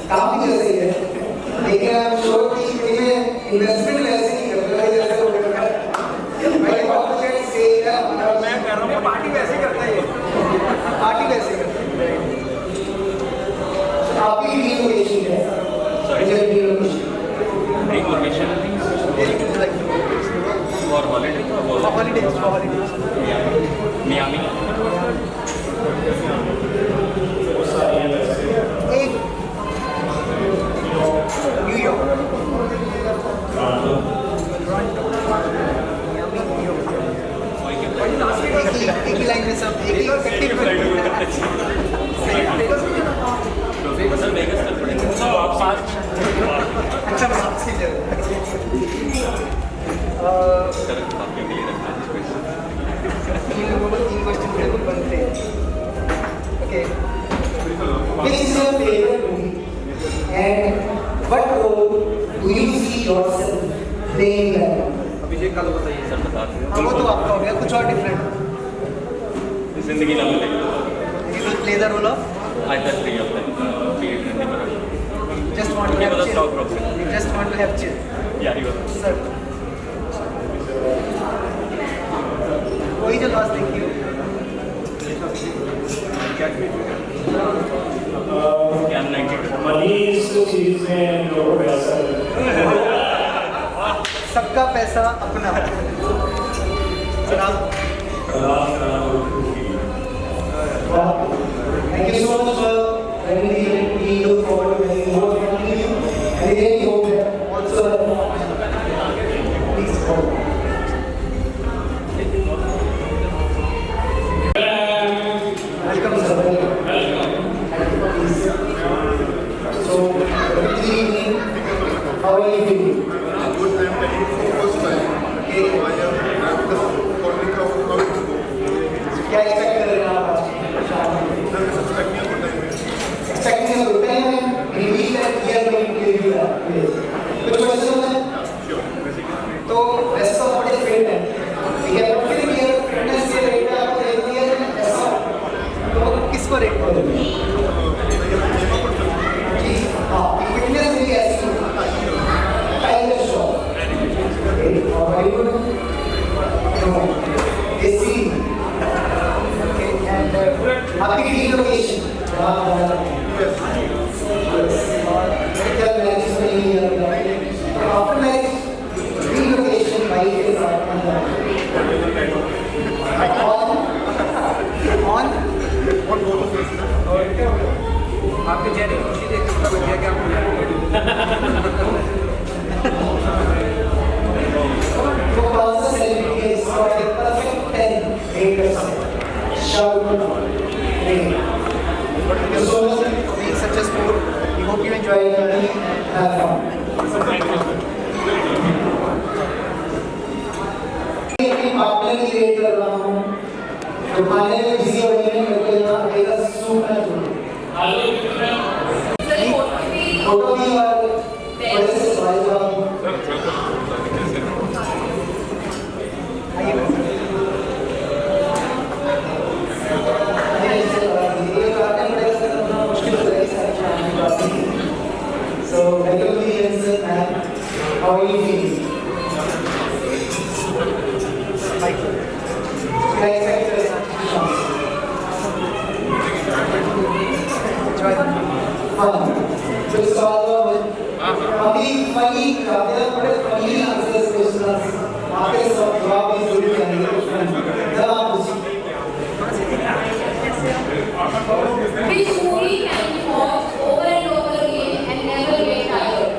काम भी जैसे ही है लेकिन आप श्योर कि इन्वेस्टमेंट वैसे नहीं करते जैसे वो करता है मैं बात कर स्टेज है मैं कर रहा हूँ पार्टी वैसे करता है पार्टी वैसे करता है आपकी ड्रीम लोकेशन है dream location for holidays Miami एक न्यूयॉर्क एक ही लाइन में सब एक ही अच्छा मैं आपसे तीन लोगों को 3 क्वेश्चन बिल्कुल बनते हैं okay Which is your favorite movie and what role do you see yourself playing that? अभिषेक का तो बताइए सर बता दें हाँ वो तो आपका हो गया कुछ और डिफरेंट जिंदगी ना मिले You will play the role of either three of them be it Hindi Marathi just want to Give have us a stock chill. proxy. You just want to have chill. yeah he was Sir. वही जो last देखी हो क्या 92 मनीष चीज में जो पैसा सबका पैसा अपना सर आप Thank you so much for having me. We look forward to having more fun with you. And I really hope that also please hold. Welcome, sir. Welcome. So, good evening. How are you feeling? क्या expect कर रहे हैं आप आज? Expecting a good time and believe that we are going to give you that. कुछ question है? तो वैसे तो हमारे फ्रेंड हैं, ठीक है? पर फिर भी अगर फिटनेस के रेट पे आपको रेट दिया जाए ऐसा, तो किसको रेट करोगे? जी यहाँ पर मेडिकल मैरिज में ही आफ्टर मैरिज relocation वाइफ के साथ on आपके चेहरे की खुशी देख के पता लग गया कि आप वो कौन सा सेलिब्रिटी है इसका perfect 10 8%. Shout out. Thank you so much for being such a sport. We hope you enjoy the journey and have fun. अपनी पार्टनर की वेट कर रहा हूँ तो खाने में बिजी हो गए हैं मेरे को यहाँ अकेला सूप ना चाहिए फोटो भी और बड़े से सवाल जवाब So, regularly answer and how are you feeling? So it's all अभी फनी खाते बड़े फनी आंसर्स क्वेश्चंस आके सब जवाब भी जरूर करेंगे जवाब Which movie can you watch over and over again and never get tired?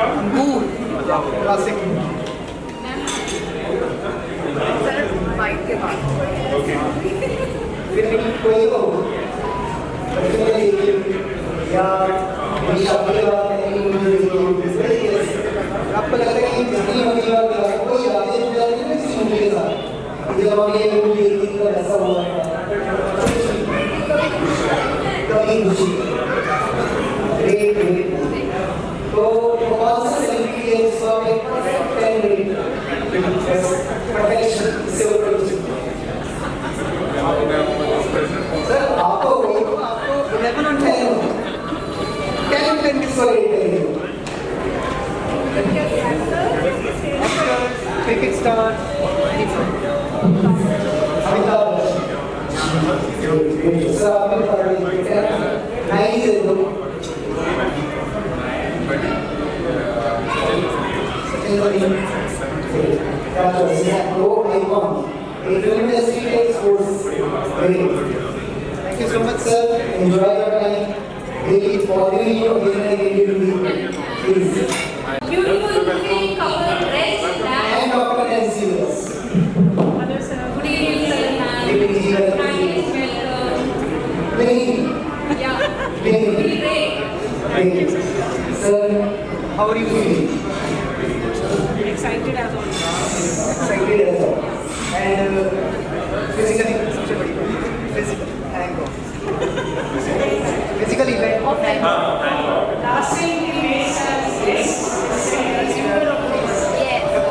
अंगूर क्लासिक बाइक के बाद फिर भी कोई हो या शादी के बाद आपको लगता है कि जितनी मूवी बात कोई यादें जुड़ जाती है किसी मूवी के साथ जब हम ये मूवी देखी तो ऐसा हुआ कभी खुशी ग्रेट तो कौन सा सेलिब्रिटी है जिसको आप एक परफेक्ट 10 रेट परफेक्शन से ऊपर सर आपको 11 on 10 10 on 10 किसको रेट करेंगे cricket star Amitabh Bachchan sir आपने पढ़ा है 9 से दो Thank you so much, sir. Enjoy your time. Really following you again and again. Please. Beautiful looking couple dressed in black. And Dr. Nancy with us. Good evening, sir. Good evening. Kindly welcome. Good evening. Yeah. Good evening. Great. Great. Sir, how are you feeling? excited as always. Excited as well. And physically, सबसे बड़ी बात physical. Thank God. Physical event. Last time we made this. Yes.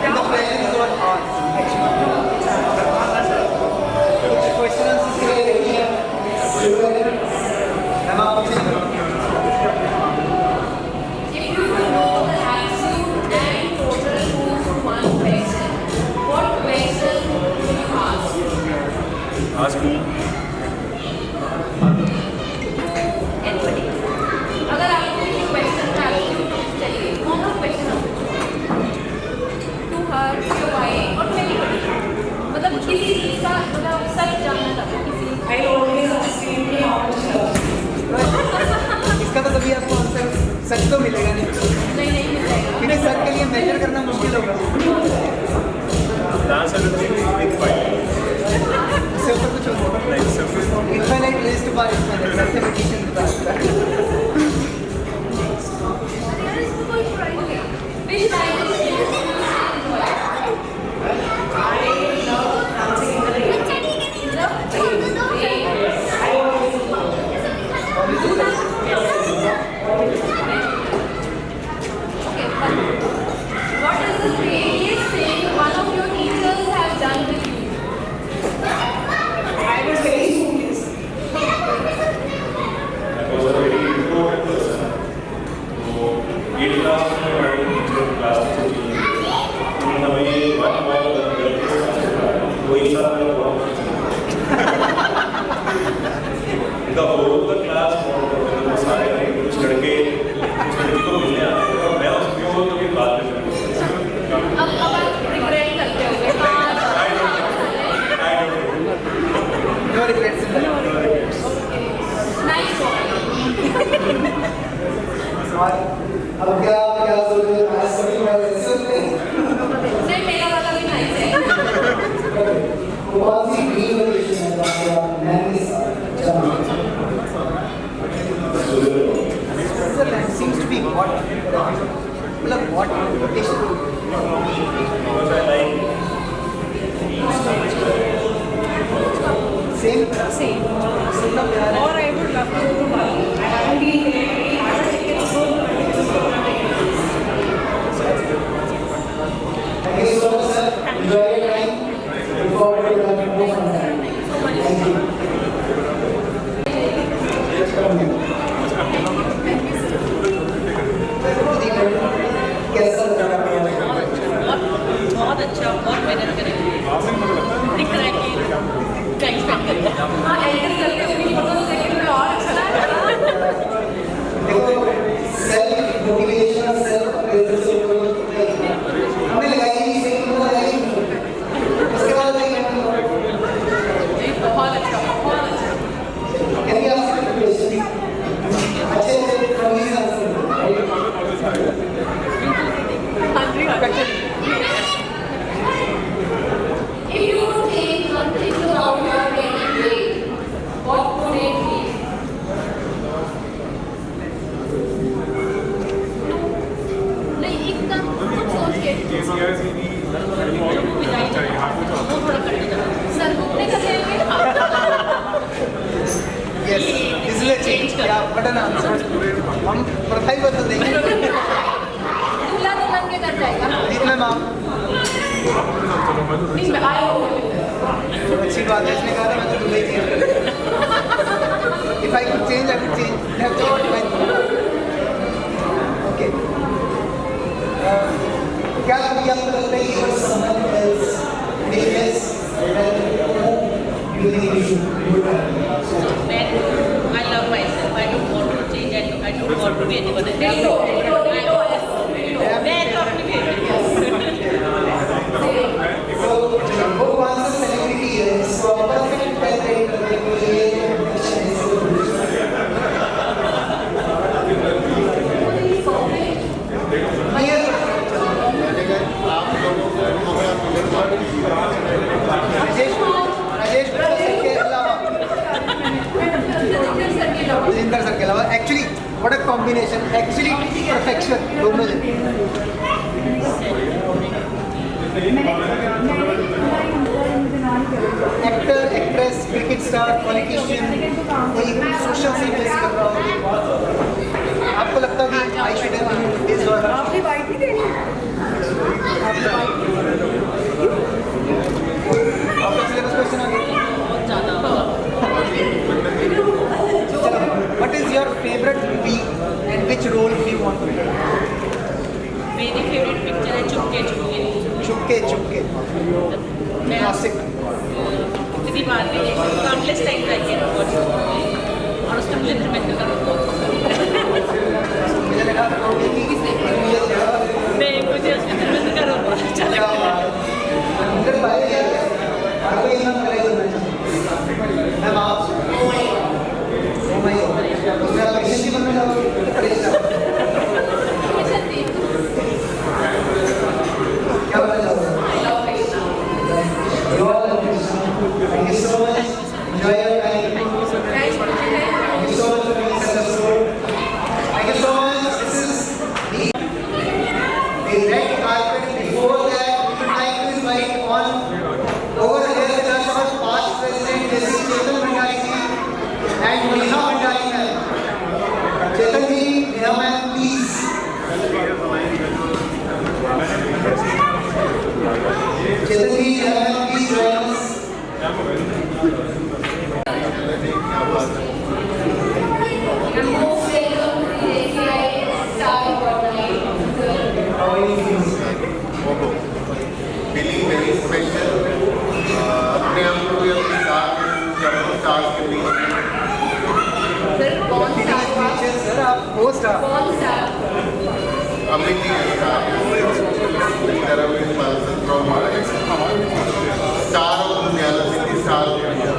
And the planning is on actually. कुछ questions इसके लिए ready हैं? शुरू करें? हम आपसे If you could know the absolute and total truth to one question, what question would you ask? Ask who? Anybody. अगर आपको किसी question का absolute truth चाहिए, कौन सा question आप पूछोगे? To her, to your wife, or to anybody. मतलब किसी चीज़ का मतलब सच जानना चाहते हो किसी I always assume कि how much love. इसका तो कभी आपको आंसर सच तो मिलेगा नहीं नहीं मिल जाएगा. क्योंकि सच के लिए मेजर करना मुश्किल होगा The answer will be infinite. इससे ऊपर कुछ होगा infinite raised by infinite mathematician बता सकता है Which language do you enjoy? I love dancing in the rain. Love rain. I always love. Okay, but what is the craziest thing one of your teachers have done with you? I was very studious. Dream location है जहाँ पे आप मैं के साथ जाना Switzerland seems to be what? मतलब what location? Same. Or I would love to go to Bali. I haven't been there. I have tickets to Thank you so much, sir. Enjoy your time. Look forward to having more fun time. Thank you. कैसा लगा बहुत अच्छा, बहुत मेहनत करेंगे दिख रहा है कि टाइम स्पेंड करेंगे। हाँ एंटर करके उनकी फोटो सेकंड में और अच्छा लगा। देखो सेल्फ मोटिवेशन और सेल्फ अप्रेजल से कोई हमें लगाई नहीं सेकंड में लगाई उसके बाद नहीं बहुत अच्छा बहुत अच्छा। Can you ask the question अच्छे से प्लीज आंसर हाँ जी हाँ जी। If you would change one thing about your training day, what would it be? नहीं एकदम कुछ सोच के सर घूमने का चाहिए Yes. This is a change. Yeah, but an answer. हम प्रथा ही बदल देंगे। दूल्हा दुल्हन के घर जाएगा। ठीक है मैम। नहीं मैं आया हूँ। अच्छी बात है इसने कहा था मैं तो दूल्हा ही change कर दूँगा। If I could change, I would change. I have changed my mind. Okay. क्या कभी आपको लगता है कि कोई someone else famous and you think you should do that? I love myself. I don't want to change. I don't want to be anyone else. मैं तो अपनी फेवरेट So, वो कौन सा सेलिब्रिटी है जिसको आप परफेक्ट पेनिट्रेट करने के लिए एक्शन ऐसे राजेश सर के अलावा राजेंद्र सर के अलावा actually what a combination actually perfection दोनों जने actor actress cricket star politician कोई सोशल सर्विस कर रहा हो आपको लगता है कि आई शुड हैव दिस और आपने बाइक ही देनी आपका सिलेबस क्वेश्चन आ गया बहुत ज़्यादा What is your favorite movie and which role do you want to play? मेरी फेवरेट पिक्चर है चुपके चुपके चुपके चुपके मैं क्लासिक कितनी बार भी काउंटलेस टाइम जाइए और उसमें मुझे धर्मेंद्र का रोल बहुत पसंद है। मुझे लगा नहीं मुझे उसमें धर्मेंद्र का रोल बहुत अच्छा लगता है। अंदर बाहर क्या है आपको ये नाम करेगा मैं आप ओ माय उसमें आप कृष्ण जी बनना चाहोगे परेशान क्या बनना चाहोगे Thank you so much. Enjoy your time. Thank you so much for being successful. Thank you so much. This is the red carpet. Before that, we would like to invite on over here with us our past president, Jesse Chetan Bhandari ji and Neha Bhandari ma'am. Chetan ji, Neha ma'am, please. Chetan ji, Neha ma'am, please join us. Feeling very special. अपने आप को भी अपने stars के बीच में sir आप host आप Amit ji star from star of Malayalam city star of India.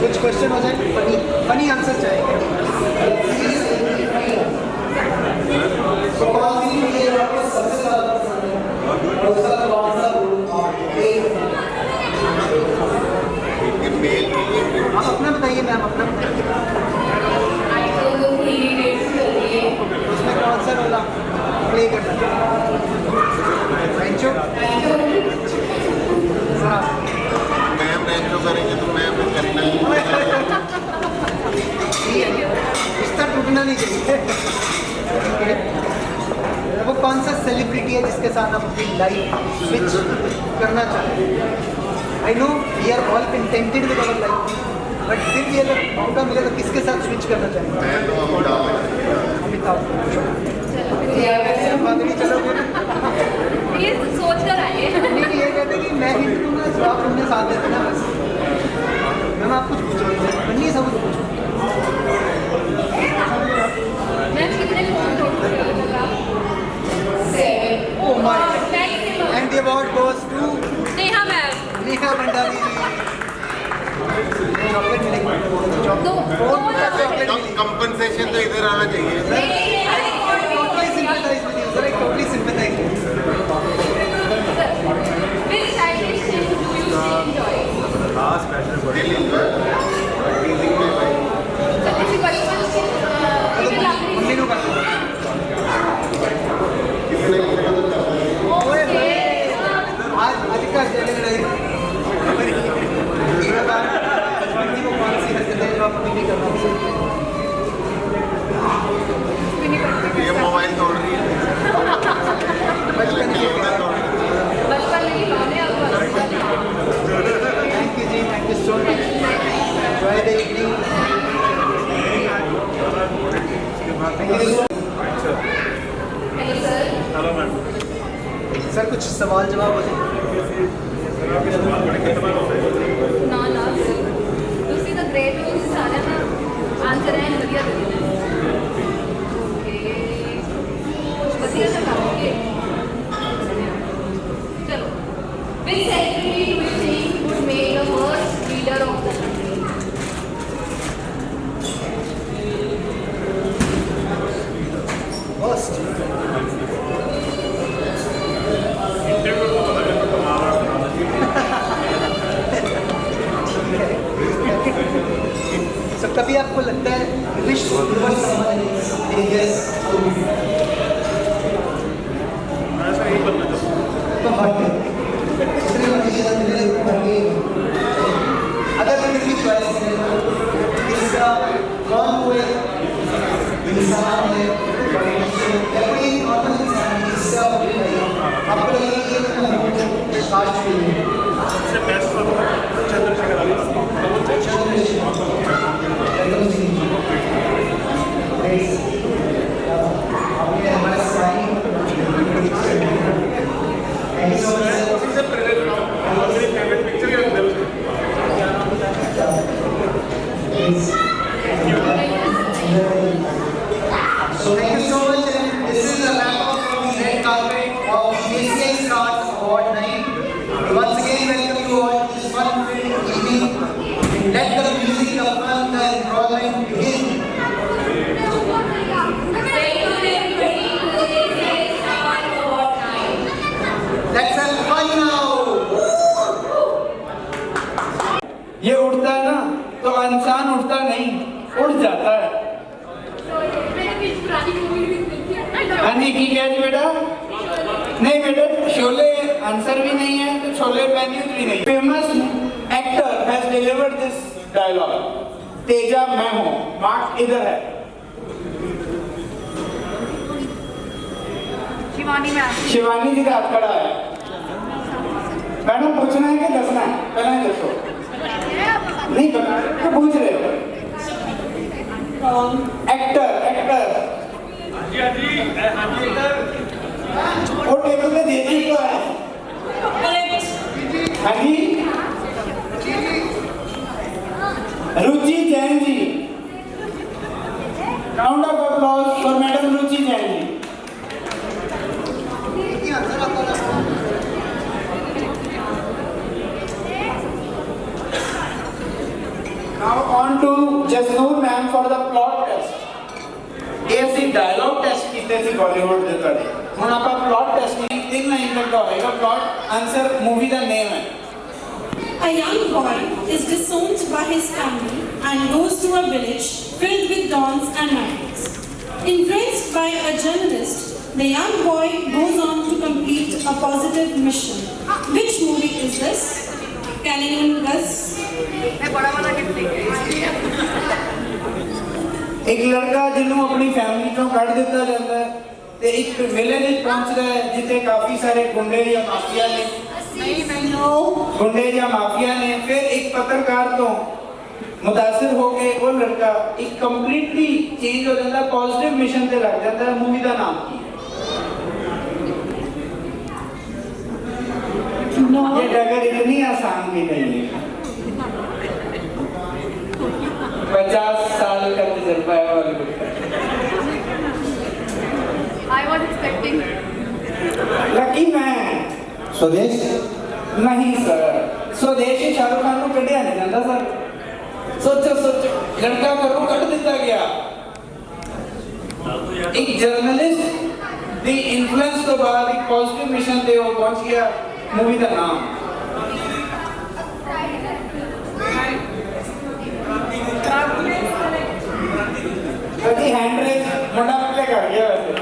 कुछ क्वेश्चन हो जाए फनी फनी आंसर चाहिए तो कौन सी मुझे आपको सबसे ज्यादा पसंद है और उसका कौन सा रोल आप मैम अपना तो पूरी डेट चल रही है। उसमें कौन सा रोल प्ले करना है? मैम जो करेंगे तो मैं फिर करीना ही रिश्ता टूटना नहीं चाहिए। वो कौन सा सेलिब्रिटी है जिसके साथ आप अपनी लाइफ स्विच करना चाहते हैं? I know we are all contented with our life, but फिर भी अगर मौका मिले तो किसके साथ स्विच करना चाहेंगे? मैं तो अमिताभ अमिताभ। चलो फिर ये सोच कर आए नहीं ये कहते कि मैं हिंट दूंगा जो आप उनके साथ देते ना बस। मैम आप कुछ पूछो, बनिए सब कुछ पूछो। मैं कितने फोन तोड़ Oh my God. And the award goes to Neha ma'am Neha Bhandari ji. Chocolate मिलेगी। दो चॉकलेट कंपनसेशन तो इधर आना चाहिए totally sympathize with you, sir. I totally sympathize with you. Which side dish do you still enjoy? दिल enjoy teasing में भाई किसी बचपन के मम्मी को कर दो। किसी ने किसी को तो करना है ओए भाई, आज का चैलेंज रहेगा। बच्ची को कौन सी हरकत है जो आप अभी भी करना पसंद करते हैं? ये मोबाइल तोड़ रही है बचपन की खिलौना तोड़ रही है बचपन में खिलौने और थैंक यू जी, thank you so much. Enjoy the evening. Hello sir sir कुछ सवाल जवाब हो जाए? ना ना ਤੁਸੀਂ ਤਾਂ ਗ੍ਰੇਟ ਹੋ, ਤੁਸੀਂ ਸਾਰਿਆਂ ਦਾ ਆਨਸਰ ਹੈ ਵਧੀਆ ਦੇ ਦਿੰਦੇ ਓਕੇ ਕੁਝ ਵਧੀਆ ਤਾਂ ਕਰਾਂਗੇ ਚਲੋ which celebrity do you think would make the first leader of the country? First so कभी आपको लगता है विश अगर फिर भी चॉइस करें इसका कौन हुए इंसान है या कोई नॉर्मल इंसान है जिससे आप मिल रहे हैं, आपको लगेगा कि ये कास्ट के लिए सबसे बेस्ट चंद्रशेखर आपने हमारे sign thank you so much. So thank you so much, and this is a wrap up from the red carpet of ACI Stars Award Night. Once again, welcome you all to this fun-filled evening. Let the music, the fun, the enrollment begin. Let's have fun now. ये उड़ता है ना तो इंसान उड़ता नहीं, उड़ जाता है। हाँ जी की कह रही बेटा? नहीं बेटा, शोले आंसर भी नहीं है तो शोले मेन्यूज भी नहीं। Famous actor has delivered this dialogue, Teja मैं हूँ, मार्क इधर है। शिवानी मैम। शिवानी जी का हाथ खड़ा है। मैडम पूछना है कि दसना है? पहले दसो। नहीं पता तो पूछ रहे हो। एक्टर एक्टर वो टेबल पे देती तो है। हाँ जी Ruchi Jain ji, round of applause for madam Ruchi Jain ji. Now on to Jasnoor ma'am for the plot test. ये सी डायलॉग टेस्ट कीते सी बॉलीवुड दे करे। ਹੁਣ ਆਪਾਂ plot test ਨਹੀਂ 3 ਲਾਈਨ ਤੱਕ ਦਾ ਹੋਏਗਾ। plot आंसर मूवी ਦਾ नेम है। A young boy is disowned by his family and goes to a village filled with dons and maggots. Influenced by a journalist, the young boy goes on to complete a positive mission. Which movie is this? Can anyone guess? एक लड़का जिन्हों अपनी family चों कढ़ दिता जाता है ते एक विलेज में पहुंचता है जिथे काफी सारे गुंडे या माफिया ने फिर एक पत्रकार तो मुतासिर होके वो लड़का एक कंप्लीटली चेंज हो जाता है, पॉजिटिव मिशन पे लग जाता है। मूवी का नाम की ये डगर इतनी आसान भी नहीं है। 50 साल का तजुर्बा है बॉलीवुड का। I was expecting. Lucky man स्वदेश नहीं सर, स्वदेश ही शाहरुख खान को कढ़िया नहीं जाता सर। सोचो लड़का घरों कढ़ दिता गया। एक जर्नलिस्ट दी इन्फ्लुएंस तो बाद एक पॉजिटिव मिशन पे वो पहुंच गया। मूवी का नाम कभी हैंड रेस मुंडा पहले कर गया वैसे।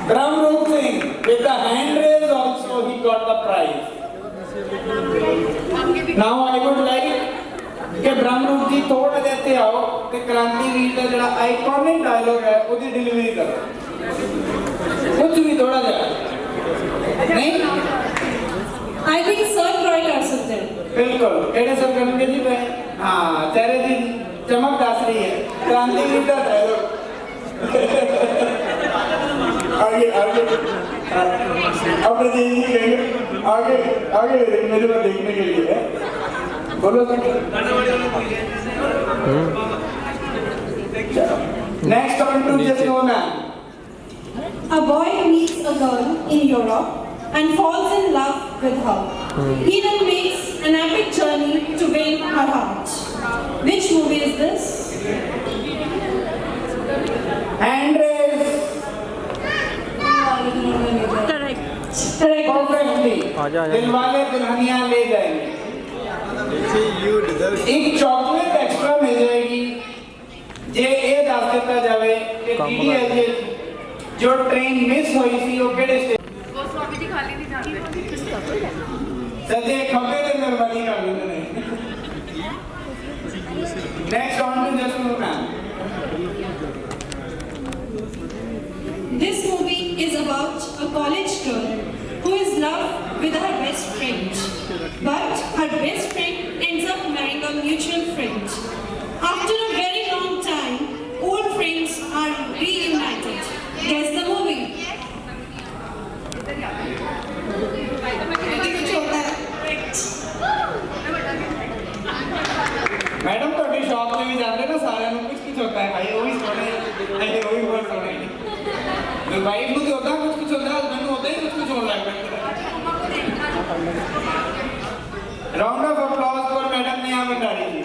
ब्रह्मरूप Singh with the hand raise also he got the prize. Now I would like कि ब्रह्मरूप जी थोड़ा देते आओ कि क्रांतिवीर का जरा आइकॉनिक डायलॉग है उसकी डिलीवरी करो। कुछ भी थोड़ा जा नहीं I think sir try कर सकते हैं। बिल्कुल केड़े सब करेंगे जी भाई। हाँ चेहरे की चमक दास रही है क्रांतिवीर का डायलॉग। आगे अपने जी कहेंगे आगे मेरे को देखने के लिए है। बोलो next on to just no man. A boy meets a girl in Europe and falls in love with her. He then makes an epic journey to win her heart. Which movie is this? Hand raise Correct. Perfectly Dilwale Dulhania ले जाएंगे। एक chocolate extra मिल जाएगी जे ये दस दिता जावे कि DDL जो ट्रेन मिस हुई थी वो केड़े से वो स्वामी जी खाली नहीं जाते। सजे खबे ते मेहरबानी कर देंगे ने। Next on to just no man. This movie is about a college girl who is in love with her best friend. But her best friend ends up marrying a mutual friend. After a very long time, old friends are reunited. Guess the movie. Madam ਤੁਹਾਡੀ shop ਤੇ ਵੀ ਜਾਂਦੇ ਨਾ ਸਾਰਿਆਂ ਨੂੰ ਕੁਝ ਹੁੰਦਾ ਹੈ ਭਾਈ ਉਹ ਵੀ ਸੋਹਣੇ ਐਡੇ ਉਹ ਵੀ ਬਹੁਤ ਸੋਹਣੇ ਨੇ ਮੈਂ ਵਾਈਫ ਨੂੰ ਤੇ ਹੁੰਦਾ ਕੁਝ ਹੁੰਦਾ ਮੈਨੂੰ ਹੁੰਦਾ ਹੀ ਕੁਝ ਹੋਣ ਲੱਗ ਪੈਂਦਾ। Round of applause for madam Neha Bhandari ji.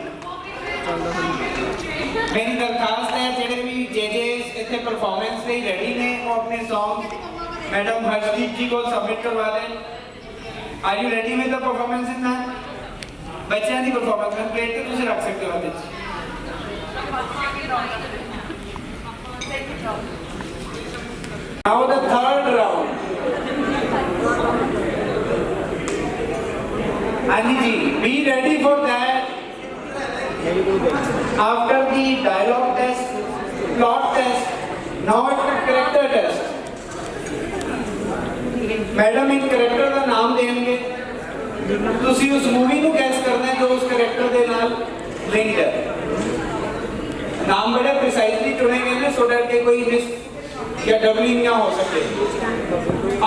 मेरी दरखास्त है जेडे भी जजेस इतने परफॉर्मेंस ਲਈ रेडी ने वो अपने सॉन्ग मैडम हर्षदीप जी को सबमिट करवा दें। Are you ready with the performance in that? बच्चों की परफॉर्मेंस में प्लेट पे तुझे रख सकते हो आते। Now the third round. Anji ji, be ready for that. After the dialogue test, plot test, now it's the character test. Madam एक कैरेक्टर का नाम देंगे, तुसी उस मूवी को गैस करना है जो उस कैरेक्टर के नाल लिंक है। नाम बड़े प्रिसाइजली चुने गए हैं सो दैट के कोई मिस या डबलिंग ना हो सके।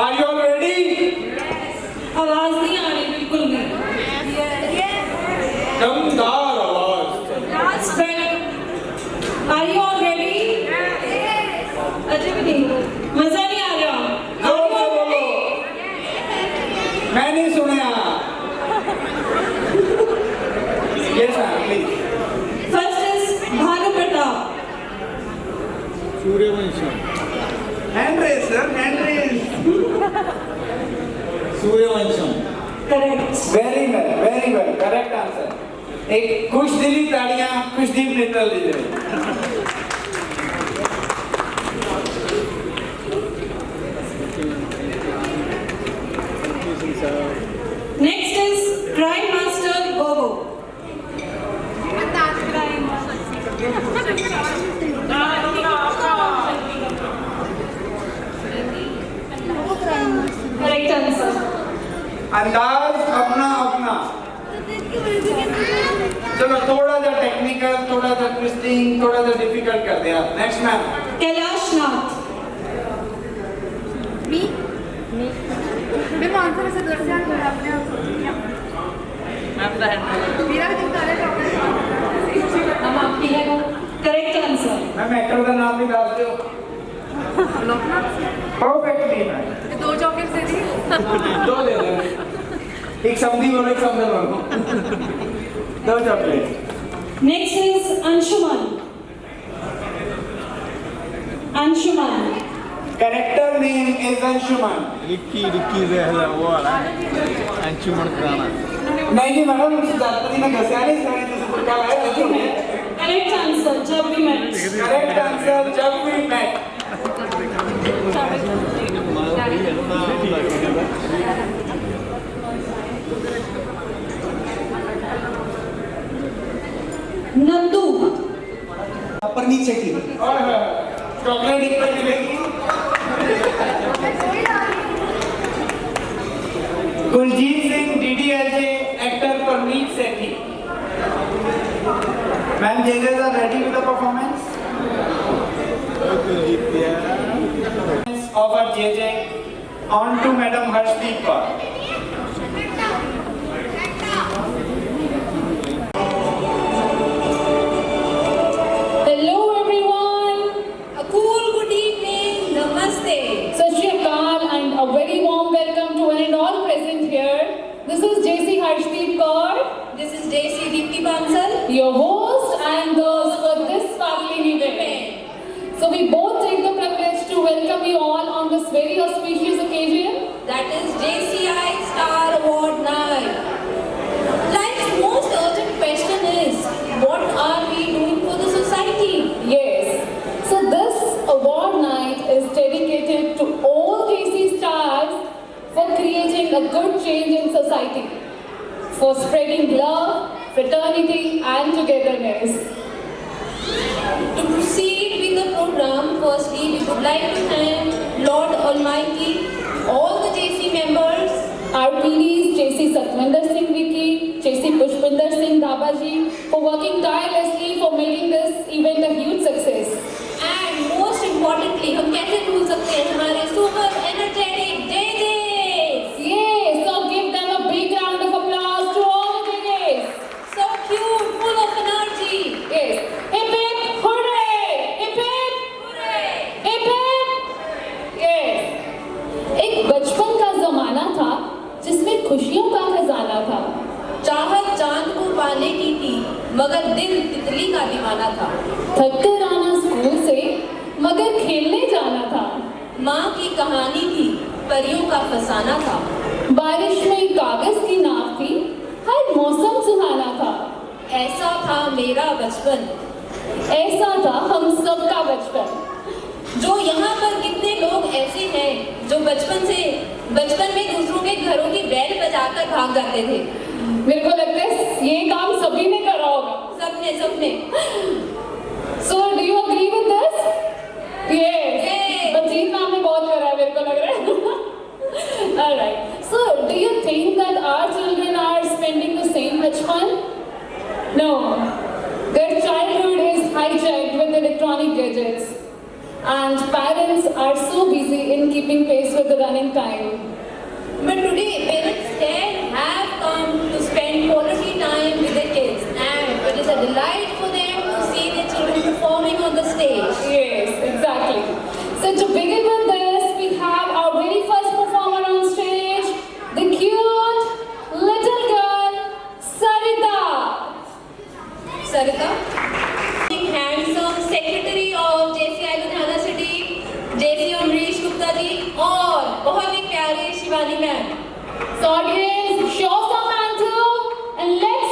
Are you all ready? आवाज नहीं आ रही बिल्कुल भी। दमदार आवाज। Are you all ready? Ajay भी नहीं, मजा नहीं आ रहा। जोर से बोलो। मैं नहीं सुना। Yes ma'am, please. First is Bhanu Pratap. Sooryavansham. Hand raise sir, hand raise. Sooryavansham. Correct. Very well, very correct answer. एक खुश दिली ताड़ियां खुशदीप मित्तल दीजिए। Next is Crime Master Gogo. Correct answer. अंदाज अपना अपना। चलो थोड़ा सा टेक्निकल, थोड़ा सा ट्विस्टिंग, थोड़ा सा डिफिकल्ट कर दिया। Next ma'am. Kailash Nath. मैं आंसर ऐसे घर से अपने मेरा भी दिखता है। हम आपकी है। Correct answer. मैम एक्टर का नाम भी डाल दो। Perfectly ma'am. 2 चॉकलेट दे दी। 2 दे दो। एक समधी बोलो, एक समधन बोलो। 2 chocolate. Next is Anshuman. Anshuman. Character name is Anshuman. Ricky रहला वो वाला अंशुमन खुराना। नहीं मैडम, मुझे जाती में घसिया नहीं सही जैसे तो क्या है। Correct answer. जब भी met. करेक्ट आंसर जब वी मेट। Nandu. पर नीचे की चॉकलेट एक पे मिलेगी। Kuljeet Singh DDLJ actor Parmeet Sethi. Ma'am judges are ready with the performance of our JJ. On to Madam Harshdeep Kaur. Hello everyone. A cool good evening. Namaste. Sat Shri Akal and a very warm welcome to one and all present here. This is JC Harshdeep Kaur. This is JC Deepti Bansal, your host and those for this sparkling event. So we both take the privilege to welcome you all on this very auspicious occasion. That is JCI Star Award Night. Life's most urgent question is, what are we doing for the society? Yes. So this award night is dedicated to all JC stars for creating a good change in society, for spreading love, fraternity and togetherness. To proceed with the program, firstly we would like to thank Lord Almighty, all the JC members, our PDs JC Satwinder Singh Vicky, JC Pushpinder Singh Dabaji for working tirelessly for making this event a huge success. And most importantly, हम कैसे भूल सकते हैं हमारे super energetic JJs. Yes, so give them a big round of applause to all the JJs. So cute, full of energy. Yes. Hip hip hooray! Hip hip hooray! Hip hip. Yes. एक बचपन का जमाना था जिसमें खुशियों का खजाना था। चाहत चांद को पाने की थी मगर दिल तितली का दीवाना था। थक कर आना स्कूल से मगर खेलने जाना था। माँ की कहानी थी परियों का फसाना था। बारिश में कागज की नाव थी हर मौसम सुहाना था। ऐसा था मेरा बचपन, ऐसा था हम सबका बचपन। जो यहाँ पर कितने लोग ऐसे हैं जो बचपन में दूसरों के घरों की बेल बजाकर भाग जाते थे। मेरे को लगता है ये काम सभी ने करा होगा। सबने। So do you agree with this? Yes. Baljeet ma'am ने बहुत करा है मेरे को लग रहा है। Alright. So do you think that our children are spending the same bachpan? No. Their childhood is hijacked with electronic gadgets. And parents are so busy in keeping pace with the running time. But today, parents can have come to spend quality time with their kids, and it is a delight for them to see their children performing on the stage. Yes, exactly. So to begin with this, we have our very first performer on stage, the cute little girl, Sarita. Sarita, handsome secretary of JCI Ludhiana City, JC Amrish Gupta ji, और बहुत ही प्यारे Shivani ma'am. So audience, show some mantle and let's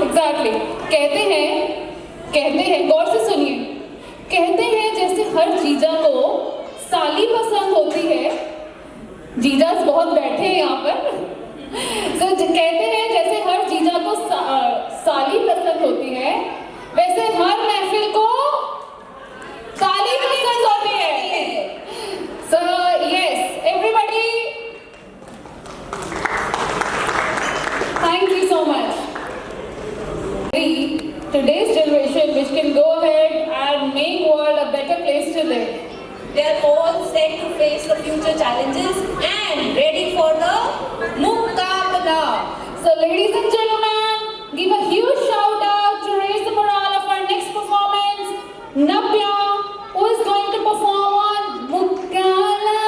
Exactly. कहते हैं गौर से सुनिए, कहते हैं जैसे हर जीजा को साली पसंद होती है, जीजास बहुत बैठे हैं यहाँ पर, so, कहते हैं जैसे हर जीजा को साली पसंद होती है, वैसे हर महफिल को साली पसंद होती है। So yes, everybody, thank you so much. Today's generation which can go ahead and make world a better place to live. They are all set to face the future challenges and ready for the Muqabala. So ladies and gentlemen, give a huge shout out to raise the morale of our next performance, Navya, who is going to perform on Muqabala.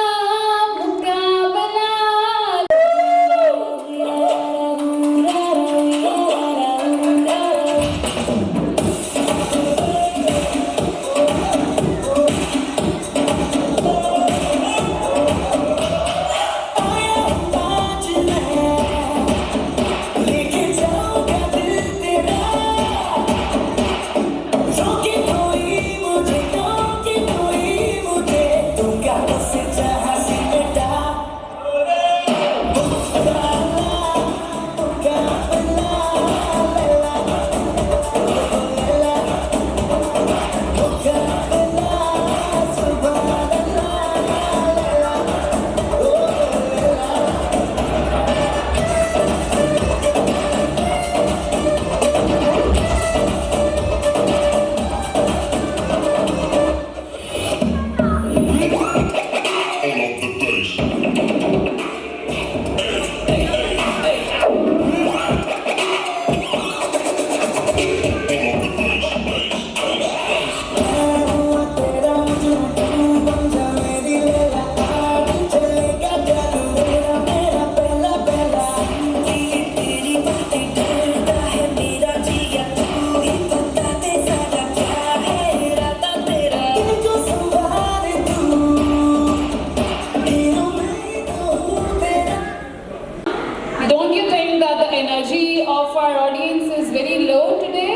Don't you think that the energy of our audience is very low today?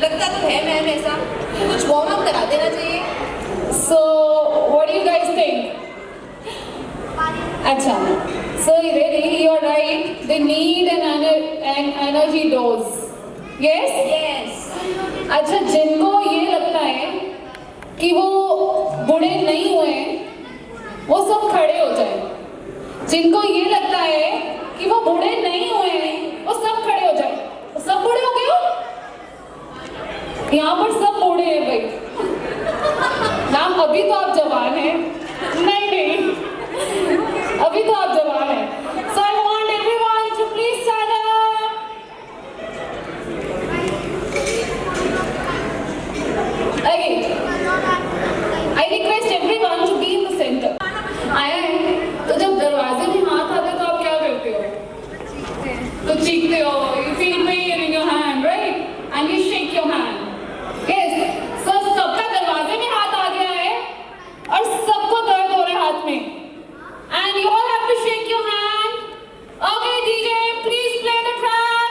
लगता तो है ma'am ऐसा, कुछ warm up करा देना चाहिए। So, what do you guys think? अच्छा, so really, you're right. They need an energy dose. Yes? Yes. अच्छा, जिनको ये लगता है कि वो बूढ़े नहीं हुए, वो सब खड़े हो जाए। जिनको ये लगता है कि वो बूढ़े नहीं हुए, वो सब खड़े हो जाए। सब बूढ़े हो गए हो? यहाँ पर सब बूढ़े हैं भाई। नाम अभी तो आप जवान हैं। नहीं, अभी तो आप जवान हैं। So I want everyone to please stand up. Again, I request everyone to be in the center. आया है तो जब दरवाजे में हाथ आता है तो आप क्या करते हो? तो चीखते हो, you feel pain in your hand, right? And you shake your hand. Yes. So सबका दरवाजे में हाथ आ गया है और सबको दर्द हो रहा है हाथ में. And you all have to shake your hand. Okay, DJ, please play the track.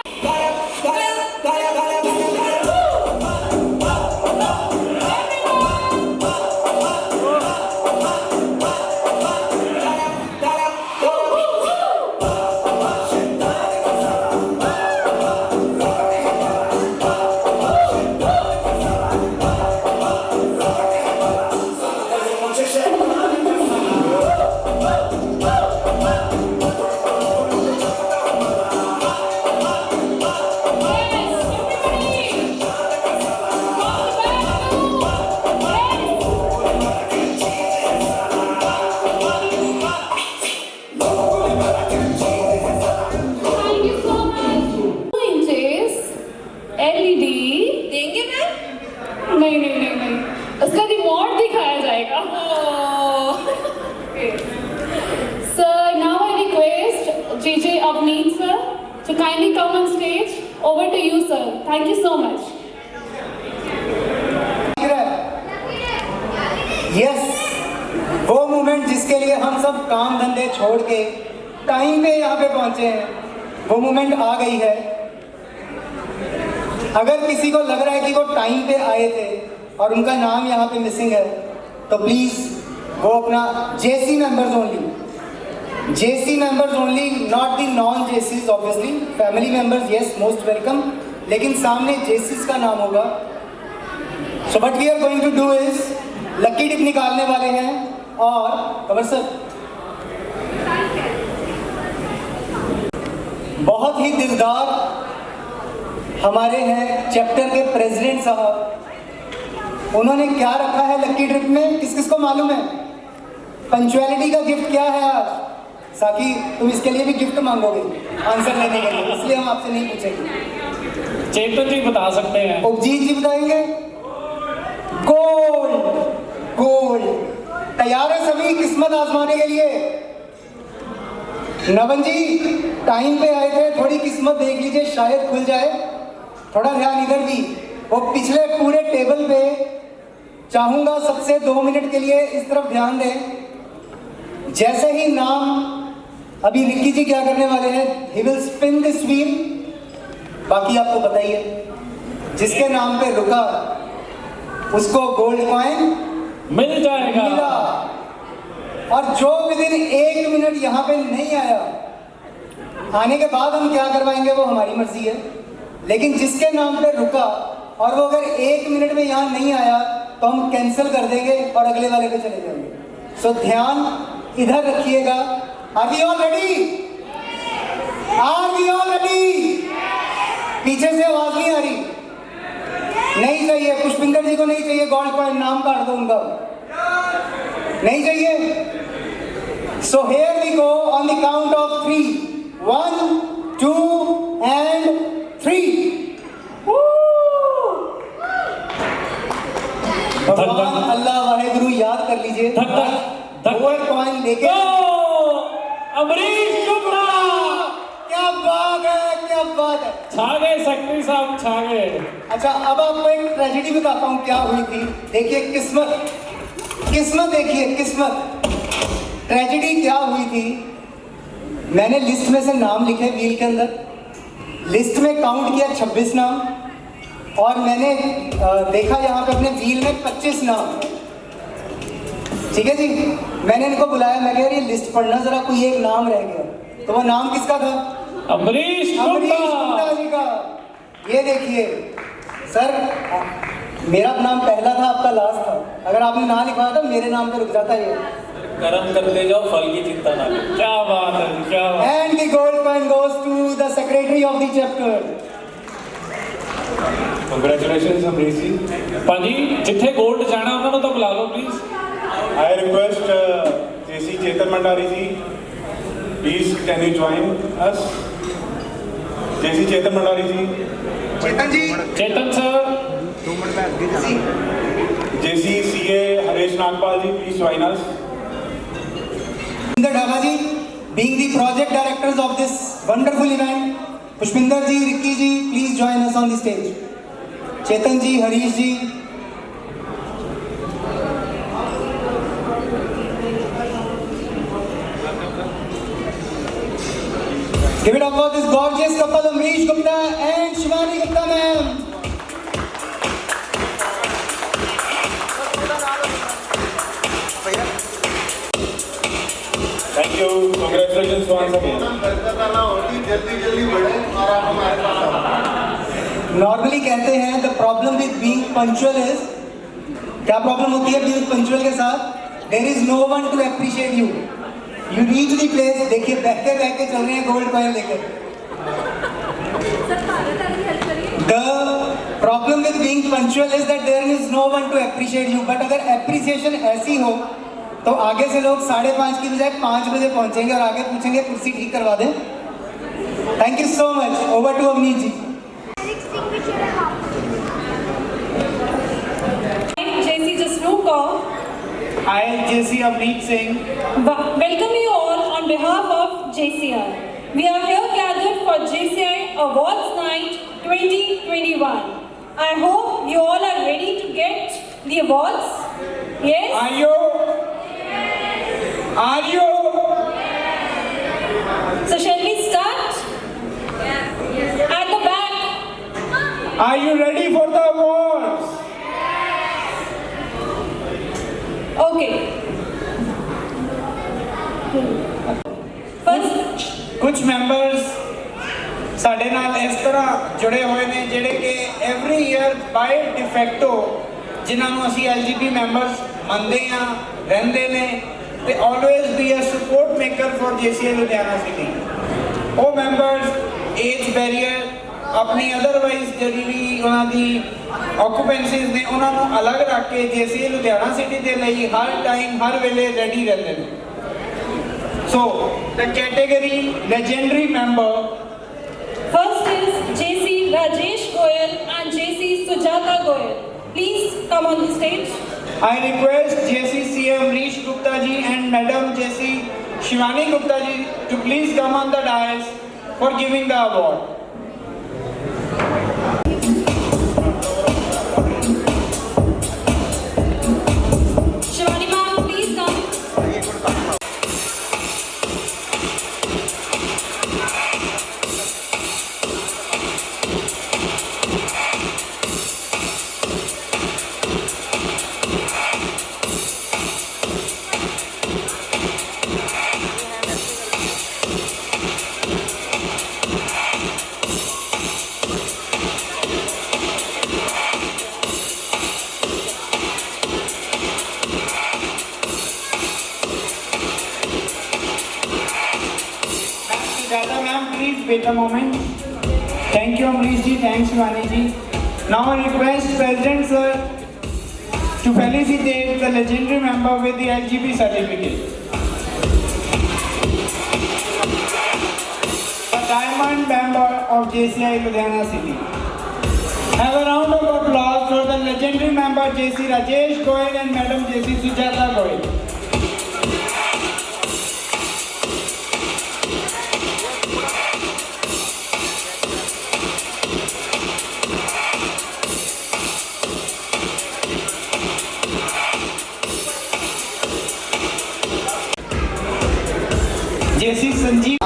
नहीं, उसका रिमोट दिखाया जाएगा। So now I request JJ Avneet sir to kindly come on stage. Over to you sir. Thank you so much. Yes, वो moment जिसके लिए हम सब काम धंधे छोड़ के टाइम पे यहाँ पे पहुंचे हैं, वो मोमेंट आ गई है। अगर किसी को लग रहा है कि वो टाइम पे आए थे और उनका नाम यहाँ पे मिसिंग है, तो प्लीज वो अपना JC members only, JC members only, not the non जेसीज, obviously family members yes most welcome, लेकिन सामने जेसीज का नाम होगा। So what we are going to do is lucky dip निकालने वाले हैं और कवर सर बहुत ही दिलदार हमारे हैं चैप्टर के प्रेसिडेंट साहब। उन्होंने क्या रखा है लकी ट्रिप में, किस किस को मालूम है? पंक्चुअलिटी का गिफ्ट क्या है आज? साकी तुम इसके लिए भी गिफ्ट मांगोगे आंसर लेने के लिए, इसलिए हम आपसे नहीं पूछेंगे। चेतन जी बता सकते हैं। उपजीत जी बताएंगे। गोल्ड, गोल्ड तैयार है सभी किस्मत आजमाने के लिए? नवन जी टाइम पे आए थे, थोड़ी किस्मत देख लीजिए शायद खुल जाए। थोड़ा ध्यान इधर भी, वो पिछले पूरे टेबल पे चाहूंगा सबसे 2 मिनट के लिए इस तरफ ध्यान दें। जैसे ही नाम अभी रिक्की जी क्या करने वाले हैं, he wheel spin this wheel, बाकी आपको पता ही है, जिसके नाम पे रुका उसको गोल्ड कॉइन मिल जाएगा। और जो विदिन 1 मिनट यहाँ पे नहीं आया, आने के बाद हम क्या करवाएंगे वो हमारी मर्जी है, लेकिन जिसके नाम पे रुका और वो अगर 1 मिनट में यहाँ नहीं आया तो हम कैंसिल कर देंगे और अगले वाले पे चले जाएंगे। सो ध्यान इधर रखिएगा। Are we all ready? Are we all ready? पीछे से आवाज नहीं आ रही? नहीं चाहिए, पुष्पिंदर जी को नहीं चाहिए गोल्ड कॉइन, नाम काट दो उनका, नहीं चाहिए। So here we go on the count of 3, 1, 2 and 3। भगवान अल्लाह वाहेगुरु याद कर लीजिए। गोल्ड कॉइन लेके अमरीश चोपड़ा, क्या बात है, क्या बात है, छा गए सेक्रेटरी साहब, छा गए। अच्छा अब आपको एक ट्रेजेडी बताता हूँ क्या हुई थी। देखिए किस्मत, किस्मत देखिए किस्मत। ट्रेजेडी क्या हुई थी, मैंने लिस्ट में से नाम लिखे व्हील के अंदर, लिस्ट में काउंट किया 26 नाम, और मैंने देखा यहाँ पे अपने व्हील में 25 नाम। ठीक है जी, मैंने इनको बुलाया, मैं कह रही लिस्ट पढ़ना जरा, कोई एक नाम रह गया। तो वो नाम किसका था? अमरीश गुप्ता जी का। ये देखिए सर, मेरा नाम पहला था, आपका लास्ट था। अगर आपने ना लिखवाया था मेरे नाम पे रुक जाता ये। कर्म करते जाओ, फल की चिंता ना करो। क्या बात है, क्या बात। And the gold coin goes to the secretary of the chapter. Congratulations Amrish ji. पाजी जिथे गोल्ड जाना उन्होंने तो बुला लो please. I request JC Chetan Bhandari ji, please can you join us? JC Chetan Bhandari ji. Chetan ji. Chetan sir. 2 minute में आगे जी। JC CA Haresh Nagpal ji, please join us. Pushpinder Dhaba ji, being the project directors of this wonderful event, Pushpinder ji, Ricky ji, please join us on the stage. Chetan ji, Harish ji, give it up for this gorgeous couple, Amrish Gupta and Shivani Gupta ma'am. Thank you. Congratulations once again. जल्दी बढ़े और आप हमारे पास आओ। Normally कहते हैं the problem with being punctual is, क्या problem होती है बीइंग पंक्चुअल के साथ? There is no one to appreciate you. You reach the place, देखिए बह के चल रहे हैं गोल्ड कॉइन लेकर। The problem with being punctual is that there is no one to appreciate you. But अगर अप्रिसिएशन ऐसी हो तो आगे से लोग 5:30 की बजाय 5 बजे पहुंचेंगे और आगे पूछेंगे कुर्सी ठीक करवा दें। Thank you so much. Over to Avneet ji. JC Jasnuka. I am JC Avneet Singh. Welcome you all on behalf of JCI. We are here gathered for JCI Awards Night 2021. I hope you all are ready to get the awards. Yes? Are you? So shall we start? At the back. Are you ready for the awards? Okay. First, कुछ members ਸਾਡੇ ਨਾਲ ਇਸ ਤਰ੍ਹਾਂ ਜੁੜੇ ਹੋਏ ਨੇ ਜਿਹੜੇ ਕਿ every year by defecto ਜਿਨ੍ਹਾਂ ਨੂੰ ਅਸੀਂ LGB members ਮੰਨਦੇ ਹਾਂ ਰਹਿੰਦੇ ਨੇ ਤੇ always be a support maker for JCI Ludhiana city। ਉਹ members age barrier ਆਪਣੀ otherwise ਜਿਹੜੀ ਵੀ ਉਹਨਾਂ ਦੀ occupancies ਨੇ ਉਹਨਾਂ ਨੂੰ ਅਲੱਗ ਰੱਖ ਕੇ JCI ਲੁਧਿਆਣਾ city ਦੇ ਲਈ ਹਰ ਟਾਈਮ ਹਰ ਵੇਲੇ ready ਰਹਿੰਦੇ ਨੇ। So the category legendary member. First is JC Rajesh Goyal and JC Sujata Goyal. Please come on the stage. I request JC CM Rish Gupta ji and Madam JC Shivani Gupta ji to please come on the dais for giving the award. Shivani ma'am, please come. Sujata ma'am, please wait a moment. Thank you Amrish ji, thanks Shivani ji. Now I request President sir to felicitate the legendary member with the LGB certificate. A diamond member of JCI Ludhiana City. Have a round of applause for the legendary member JC Rajesh Goyal and Madam JC Sujata Goyal. JC Sanjeev.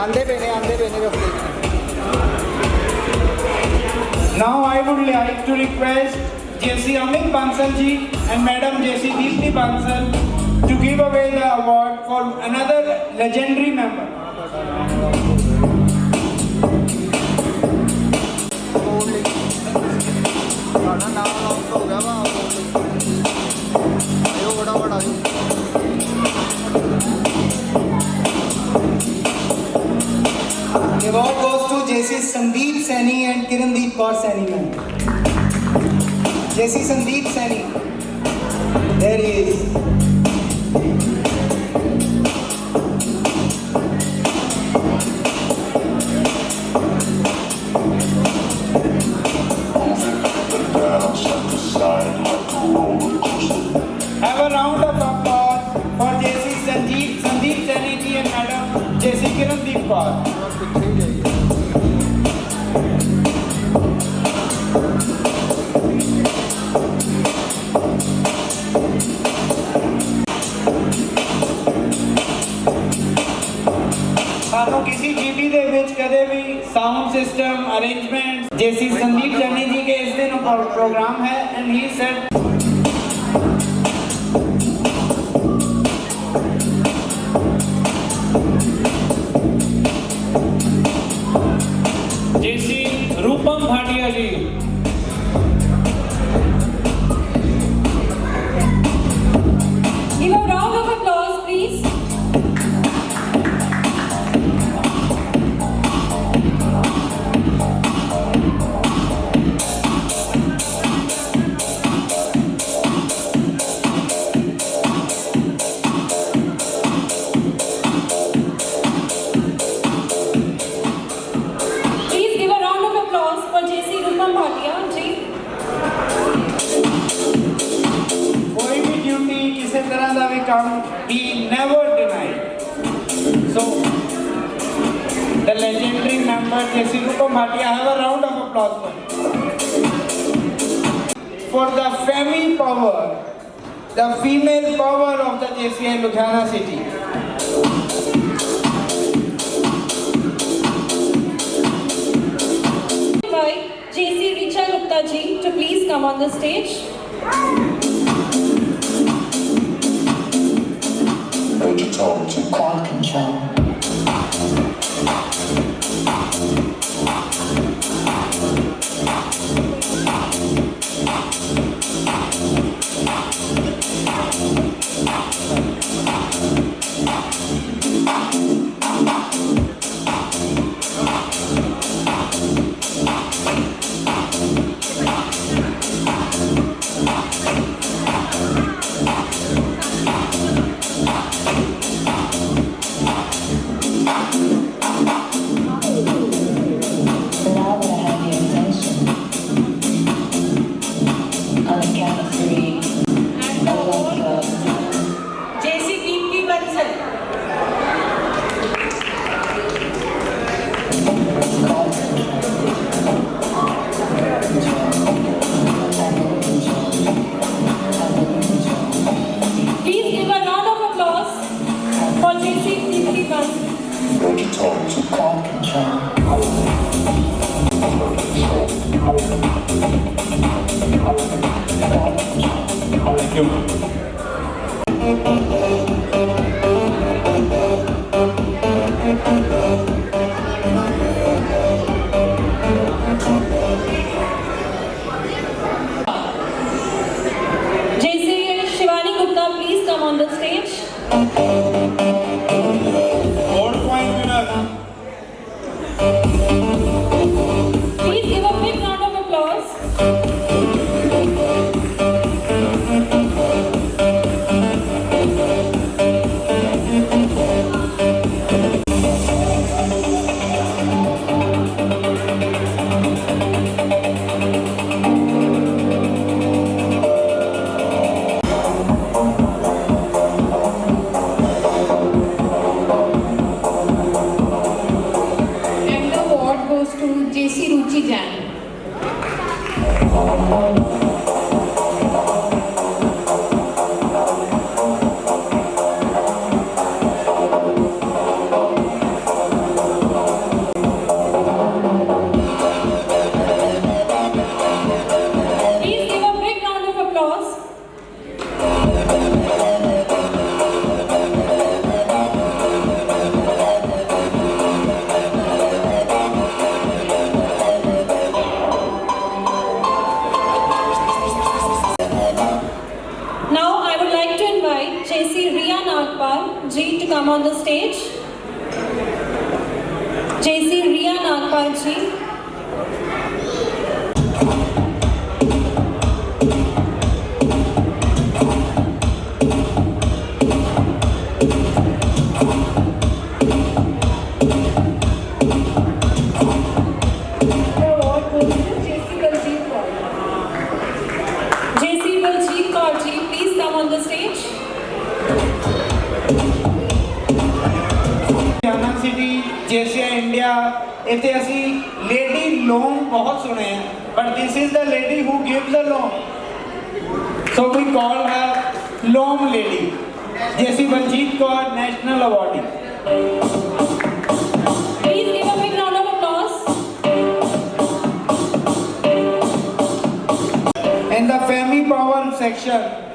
Now I would like to request JC Amit Bansal ji and Madam JC Deepti Bansal to give away the award for another legendary member. The award goes to JC Sandeep Saini and Kirandeep Kaur Saini ma'am. JC Sandeep Saini. There he is. Have a round of applause for JC Sandeep Saini ji and Madam JC Kirandeep Kaur. ਸਾਨੂੰ ਕਿਸੇ GB ਦੇ ਵਿੱਚ ਕਦੇ ਵੀ sound system arrangement JC Sandeep Jani ji ਕੇ ਇਸ ਦਿਨ programme ਹੈ and he said JC Roopam Bhatia ji. Give a round of applause, please. Please give a round of applause for JC Rupam Bhatia ji. कोई भी ड्यूटी किसी तरह का भी काम be never denied. So the legendary member JC Rupam Bhatia, have a round of applause for the femi power, the female power of the JCI Ludhiana city. come on the stage. Major Tom to crowd control.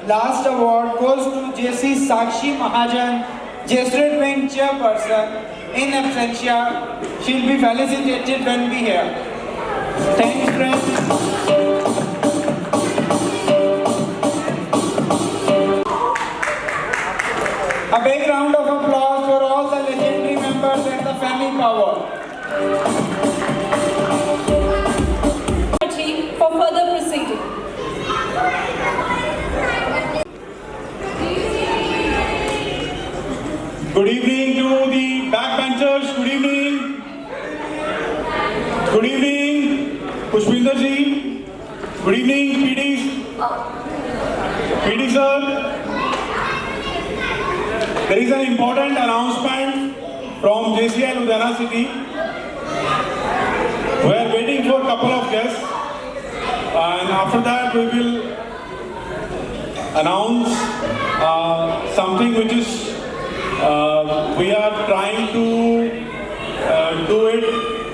Last award goes to JC Sakshi Mahajan, District Wing Chairperson. In absentia, she'll be felicitated when we hear. Thanks, friends. A big round of applause for all the legendary members and the family power. For further proceeding. Good evening to the backbenchers. Good evening. Good evening, Pushpinder ji. Good evening, PD sir. There is an important announcement from JCI Ludhiana City. We are waiting for a couple of guests, and after that we will announce something which is we are trying to do it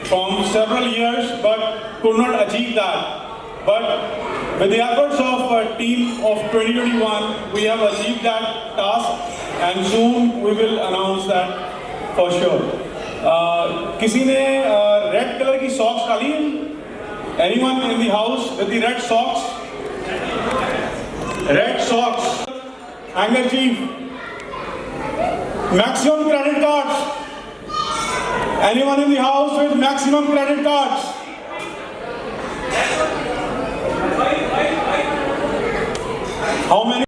from several years but could not achieve that. But With the efforts of team of 2021, we have achieved that task, and soon we will announce that for sure. किसी ने red colour की socks डाली है? Anyone in the house with the red socks? Red socks. Anger chief. Maximum credit cards. Anyone in the house with maximum credit cards? How many?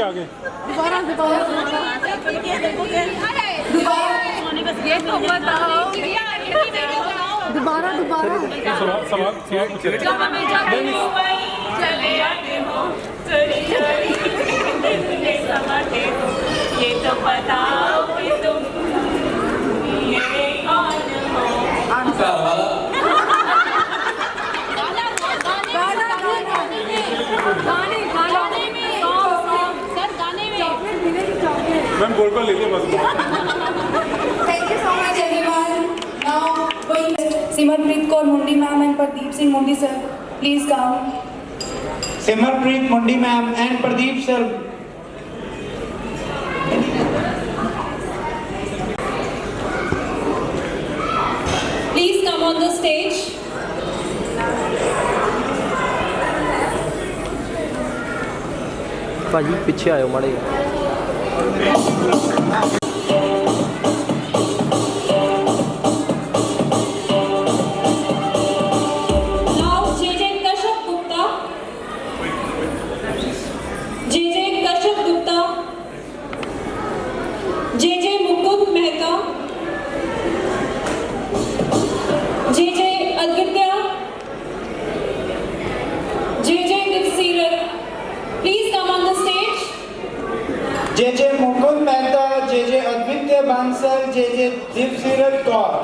आगे दोबारा ये तो बताओ कि तुम ये कौन हो? मैम गोल्ड पर लीजिए बस। Thank you so much everyone. Now going Simarpreet Kaur Mundi ma'am and Pradeep Singh Mundi sir, please come. Simarpreet Mundi ma'am and Pradeep sir. Please come on the stage. भाजी पीछे आयो माड़े। JJ Mukund Mehta, JJ Aditya Bansal, JJ Divsirat Kaur.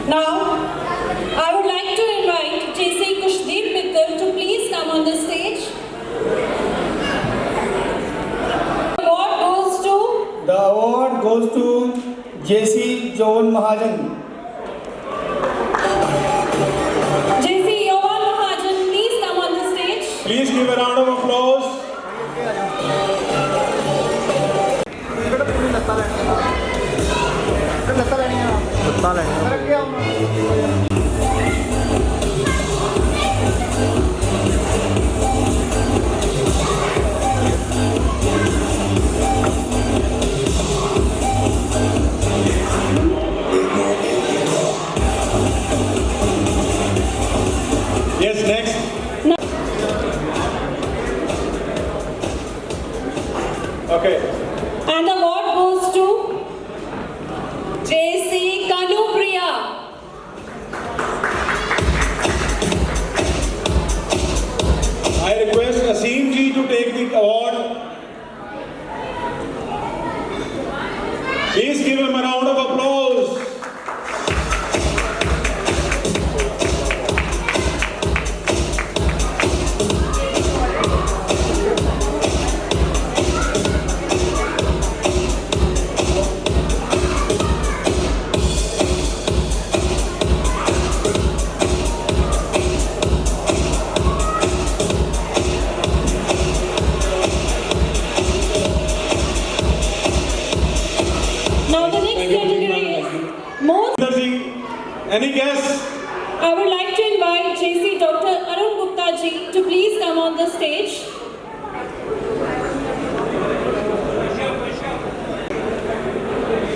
Now, I would like to invite JC Kushdeep Mittal to please come on the stage. Award goes to The award goes to JC Jovan Mahajan. JC Yovan Mahajan, please come on the stage. Please give a round of applause. Yes, next. Okay. And the award goes to JC Kanupriya. I request Aseem ji to take the award. Please give him a round of applause. Now the next category is most. Any guess? I would like to invite JC Dr. Arun Gupta ji to please come on the stage.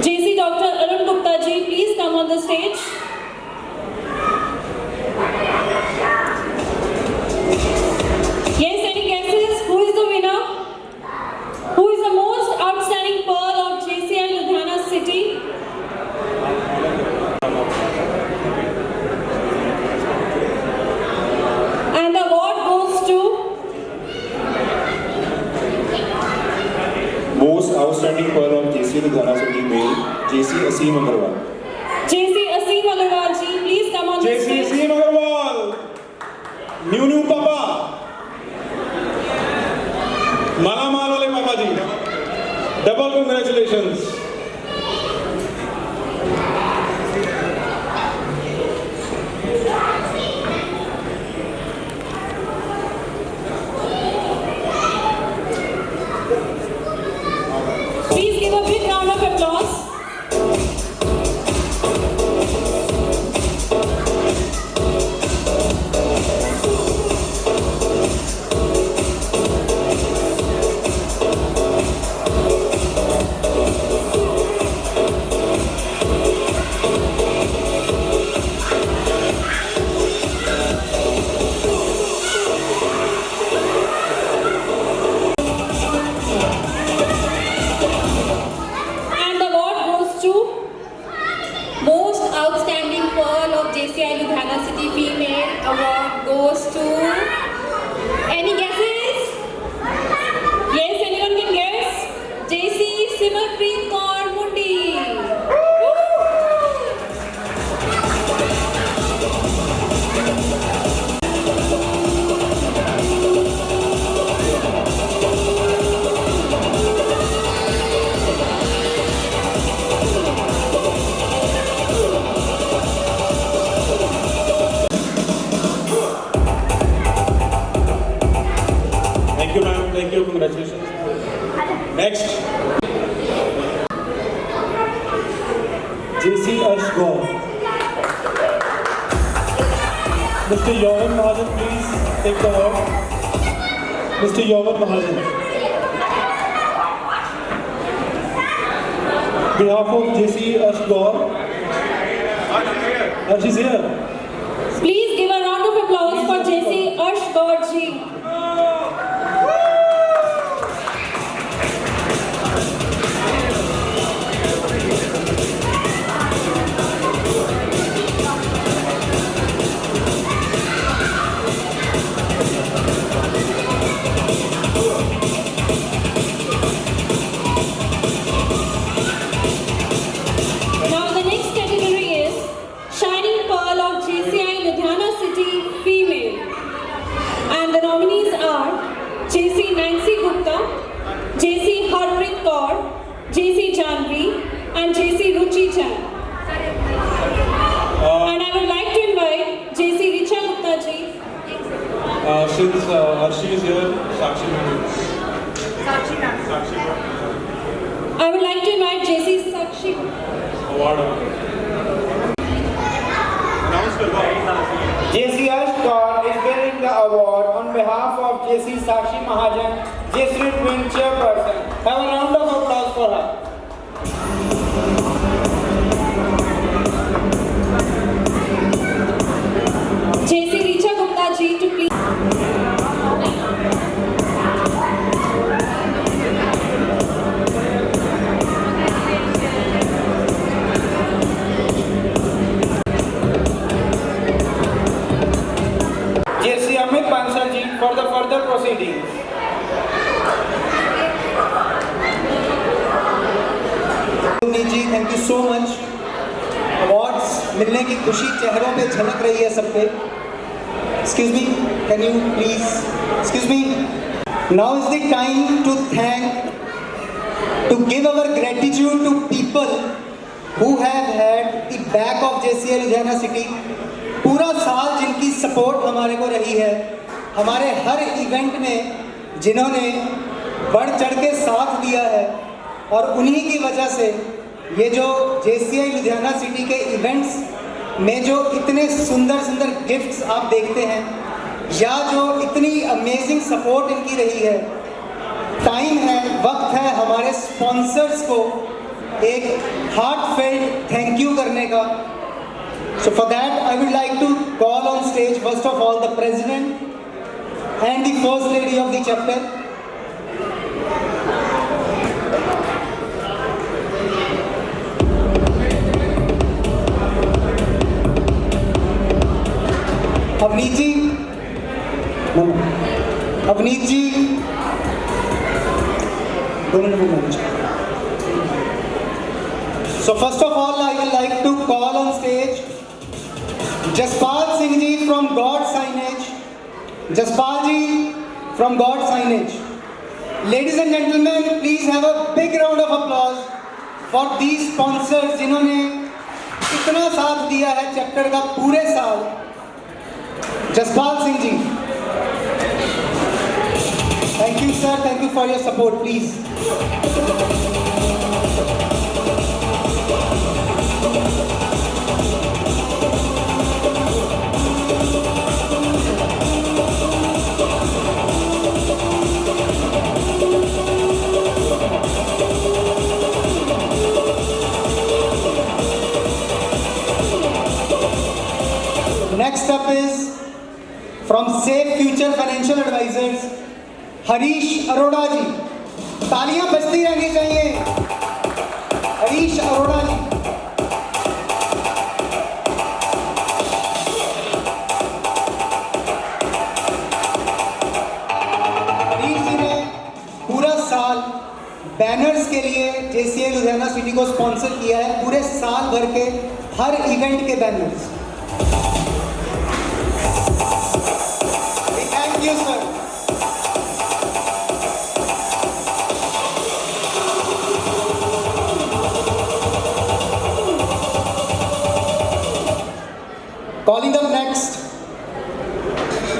JC Dr. Arun Gupta ji, please come on the stage. Yes, any guesses? Who is the winner? Who is the most outstanding pearl of JCI Ludhiana City? And the award goes to Most outstanding pearl of JC Ludhiana City male, JC Aseem Agarwal. JC Aseem Agarwal ji, please come on the JC stage. Aseem Agarwal. New Papa. Malamal wale Papa ji. Double congratulations. Please give a big round of applause. And the award goes to most outstanding pearl of JCI Ludhiana City female. Award goes to any guesses? Yes, anyone can guess? JC Simarpreet Kaur Mundi. Thank you, ma'am. Thank you. Congratulations. Next. JC Ashgaon. Mr. Yovan Mahajan, please take the award. Mr. Yovan Mahajan. Behalf of JC Ashgaon. She's here. Please give a round of applause for JC Ashgaon ji. Now the next category is Shining JC Ruchi Chan. And I would like to invite JC Richa Gupta ji. Since Arshi is here, Sakshi will. I would like to invite JC Sakshi. Award. JC Ashkar is bearing the award on behalf of JC Sakshi Mahajan, JC Twin Chairperson. Have a round of applause for her. JC Richa Gupta ji to please. JC Amit Bansal ji for the further proceedings. जी thank you so much. Awards मिलने की खुशी चेहरों पे झलक रही है सब पे। Excuse me, can you please excuse me. Now is the time to thank, to give our gratitude to people who have had the back of JCI Ludhiana city. पूरा साल जिनकी सपोर्ट हमारे को रही है, हमारे हर इवेंट में जिन्होंने बढ़ चढ़ के साथ दिया है, और उन्हीं की वजह से ये जो JCI लुधियाना सिटी के इवेंट्स में जो इतने सुंदर सुंदर गिफ्ट्स आप देखते हैं, या जो इतनी अमेजिंग सपोर्ट इनकी रही है, टाइम है, वक्त है हमारे स्पॉन्सर्स को एक हार्टफेल्ट थैंक यू करने का। So for that, I would like to call on stage first of all the president and the first lady of the chapter. Avneet ji, Avneet ji, 2 minute. So first of all, I would like to call on stage Jaspal Singh ji from God Signage. Jaspal ji from God Signage. Ladies and gentlemen, please have a big round of applause for these sponsors जिन्होंने इतना साथ दिया है chapter का पूरे साल। Jaspal Singh ji, thank you sir, thank you for your support please. Next up is from Safe Future Financial Advisors, Harish Arora ji. तालियां बजती रहनी चाहिए। हरीश अरोड़ा जी। हरीश जी ने पूरा साल बैनर्स के लिए JCI लुधियाना सिटी को स्पॉन्सर किया है, पूरे साल भर के हर इवेंट के banners. Thank you, sir. Calling up next.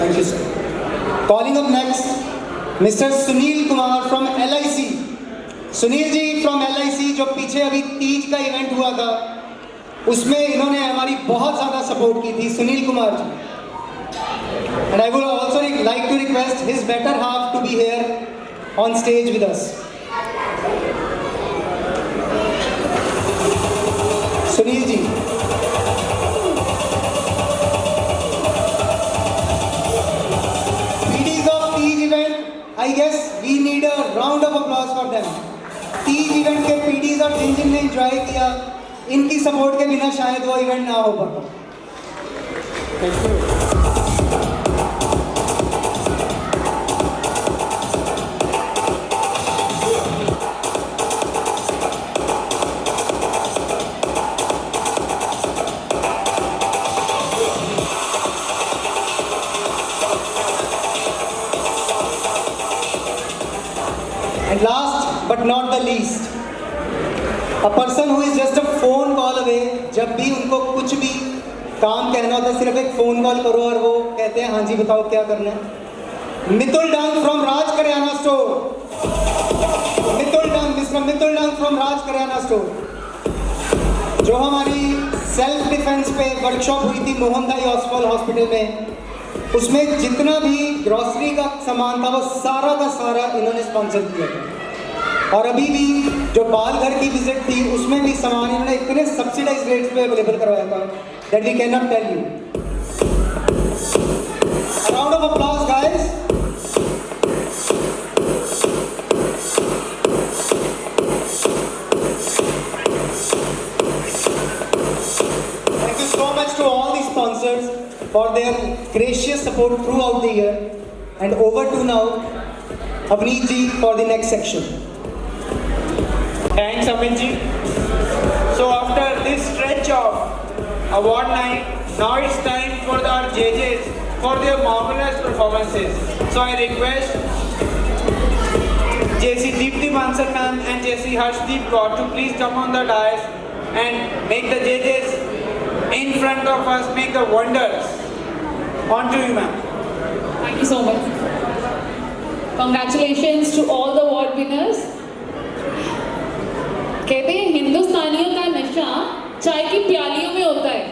Thank you, sir. Calling up next, Mr. Sunil Kumar from LIC. Sunil ji from LIC, जो पीछे अभी तीज का इवेंट हुआ था, उसमें इन्होंने हमारी बहुत ज़्यादा सपोर्ट की थी, Sunil Kumar ji. And I would also like to request his better half to be here on stage with us. Sunil ji. PDs of Teej event, I guess we need a round of applause for them. Teej event के PDs और जिन जिन ने enjoy किया, इनकी support के बिना शायद वो event ना हो पाता। Thank you. And last but not the least, a person who is just a जब भी उनको कुछ भी काम कहना होता है सिर्फ एक फ़ोन कॉल करो और वो कहते हैं हाँ जी बताओ क्या करना है। Mitul Dang from Raj Kariyana store, Mitul Dang, mister Mitul Dang from Raj Kariyana store. जो हमारी सेल्फ डिफेंस पे वर्कशॉप हुई थी मोहनदाई हॉस्पिटल में, उसमें जितना भी ग्रॉसरी का सामान था वो सारा का सारा इन्होंने स्पॉन्सर किया था। और अभी भी जो बाल घर की विजिट थी उसमें भी सामान इन्होंने इतने सब्सिडाइज रेट्स पे अवेलेबल करवाया था that we can not tell you. A round of applause guys. Thank you so much to all the sponsors for their gracious support throughout the year. And over to now Avneet ji for the next section. Thanks, Amit ji. So after this stretch of award night, now it's time for our judges for their marvelous performances. So I request JC Deepti Bansal ma'am and JC Harshdeep Kaur to please come on the dais and make the judges in front of us make the wonders. On to you, ma'am. Thank you so much. Congratulations to all the award winners. कहते हैं हिंदुस्तानियों का नशा चाय की प्यालियों में होता है,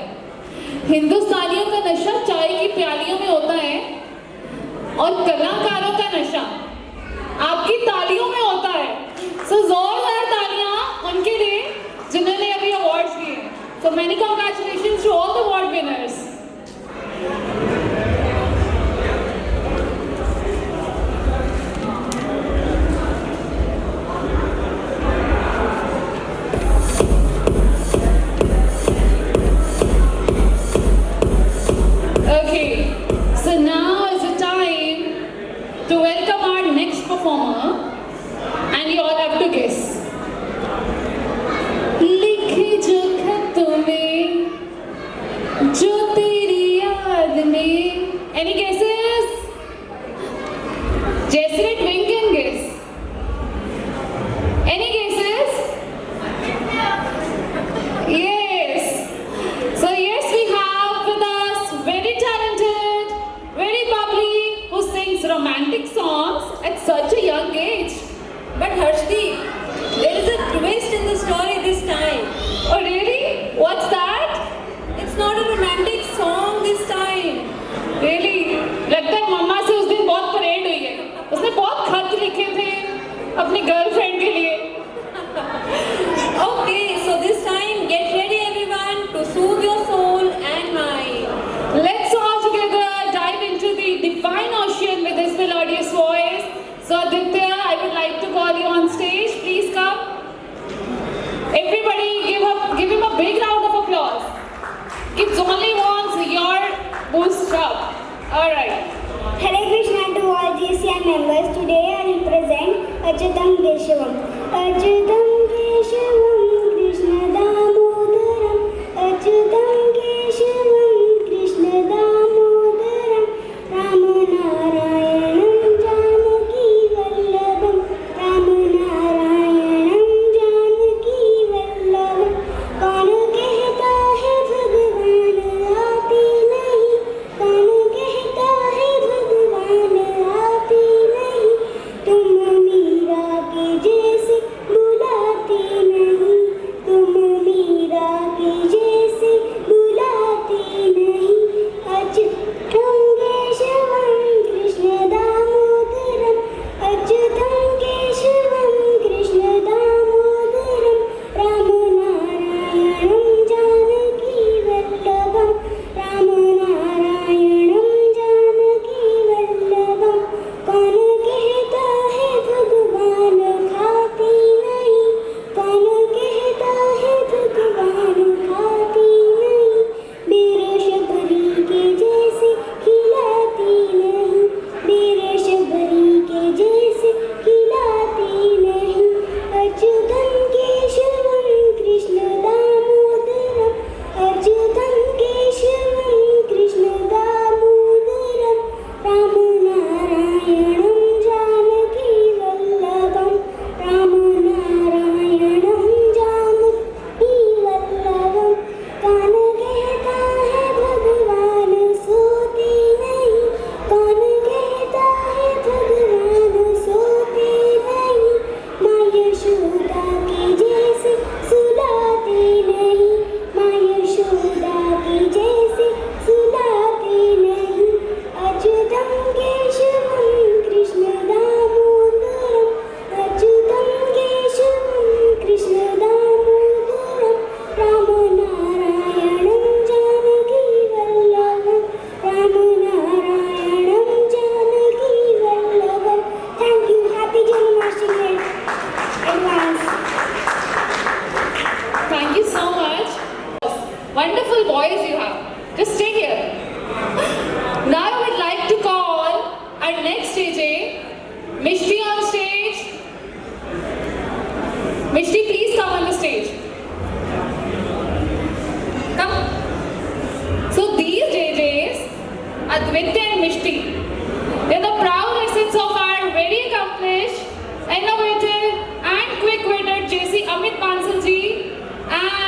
हिंदुस्तानियों का नशा चाय की प्यालियों में होता है और कलाकारों का नशा आपकी तालियों में होता है। सो जोरदार तालियां उनके लिए जिन्होंने अभी अवार्ड्स लिए। So many congratulations to all the award winners. Okay, so now is the time to welcome our next performer, and you all have to guess. लिखे जो खतों में, जो तेरी याद में. Any guesses? Jessrit, wink and guess. Any guesses? Yes. So yes, we have with us very talented, very bubbly, who sings romantic songs at such a young age. But Harshdeep, there is a twist in the story this time. Oh really? What's that? It's not a romantic song this time. Really? लगता है मम्मा से उस दिन बहुत parade हुई है। उसने बहुत खत लिखे थे अपनी गर्लफ्रेंड के लिए। Okay, so this time get ready everyone to soothe your soul and mind. Let's all together dive into the divine ocean with his melodious voice. So Aditya, I would like to call you on stage. Please come. Everybody give him a big round of applause. Kids only wants your boost up. All right. Hare Krishna to all GCI members. Today I will present Achyutam Keshavam. Achyutam Keshavam Krishna Damodaram. Achyutam Keshavam Krishna Damodaram. Ramanarayanam Janaki Vallabham. Ramanarayanam Janaki Vallabham. कौन कहता है भगवान आप ही नहीं, कौन कहता है भगवान आप ही नहीं, तुम मीरा के जैसे बुला wonderful boys you have. Just stay here. Now I would like to call our next DJ, Mishti on stage. Mishti, please come on the stage. Come. So these JJs, Advitya and Mishti, they're the proud assets of our very accomplished, innovative and quick-witted JC Amit Bansal ji and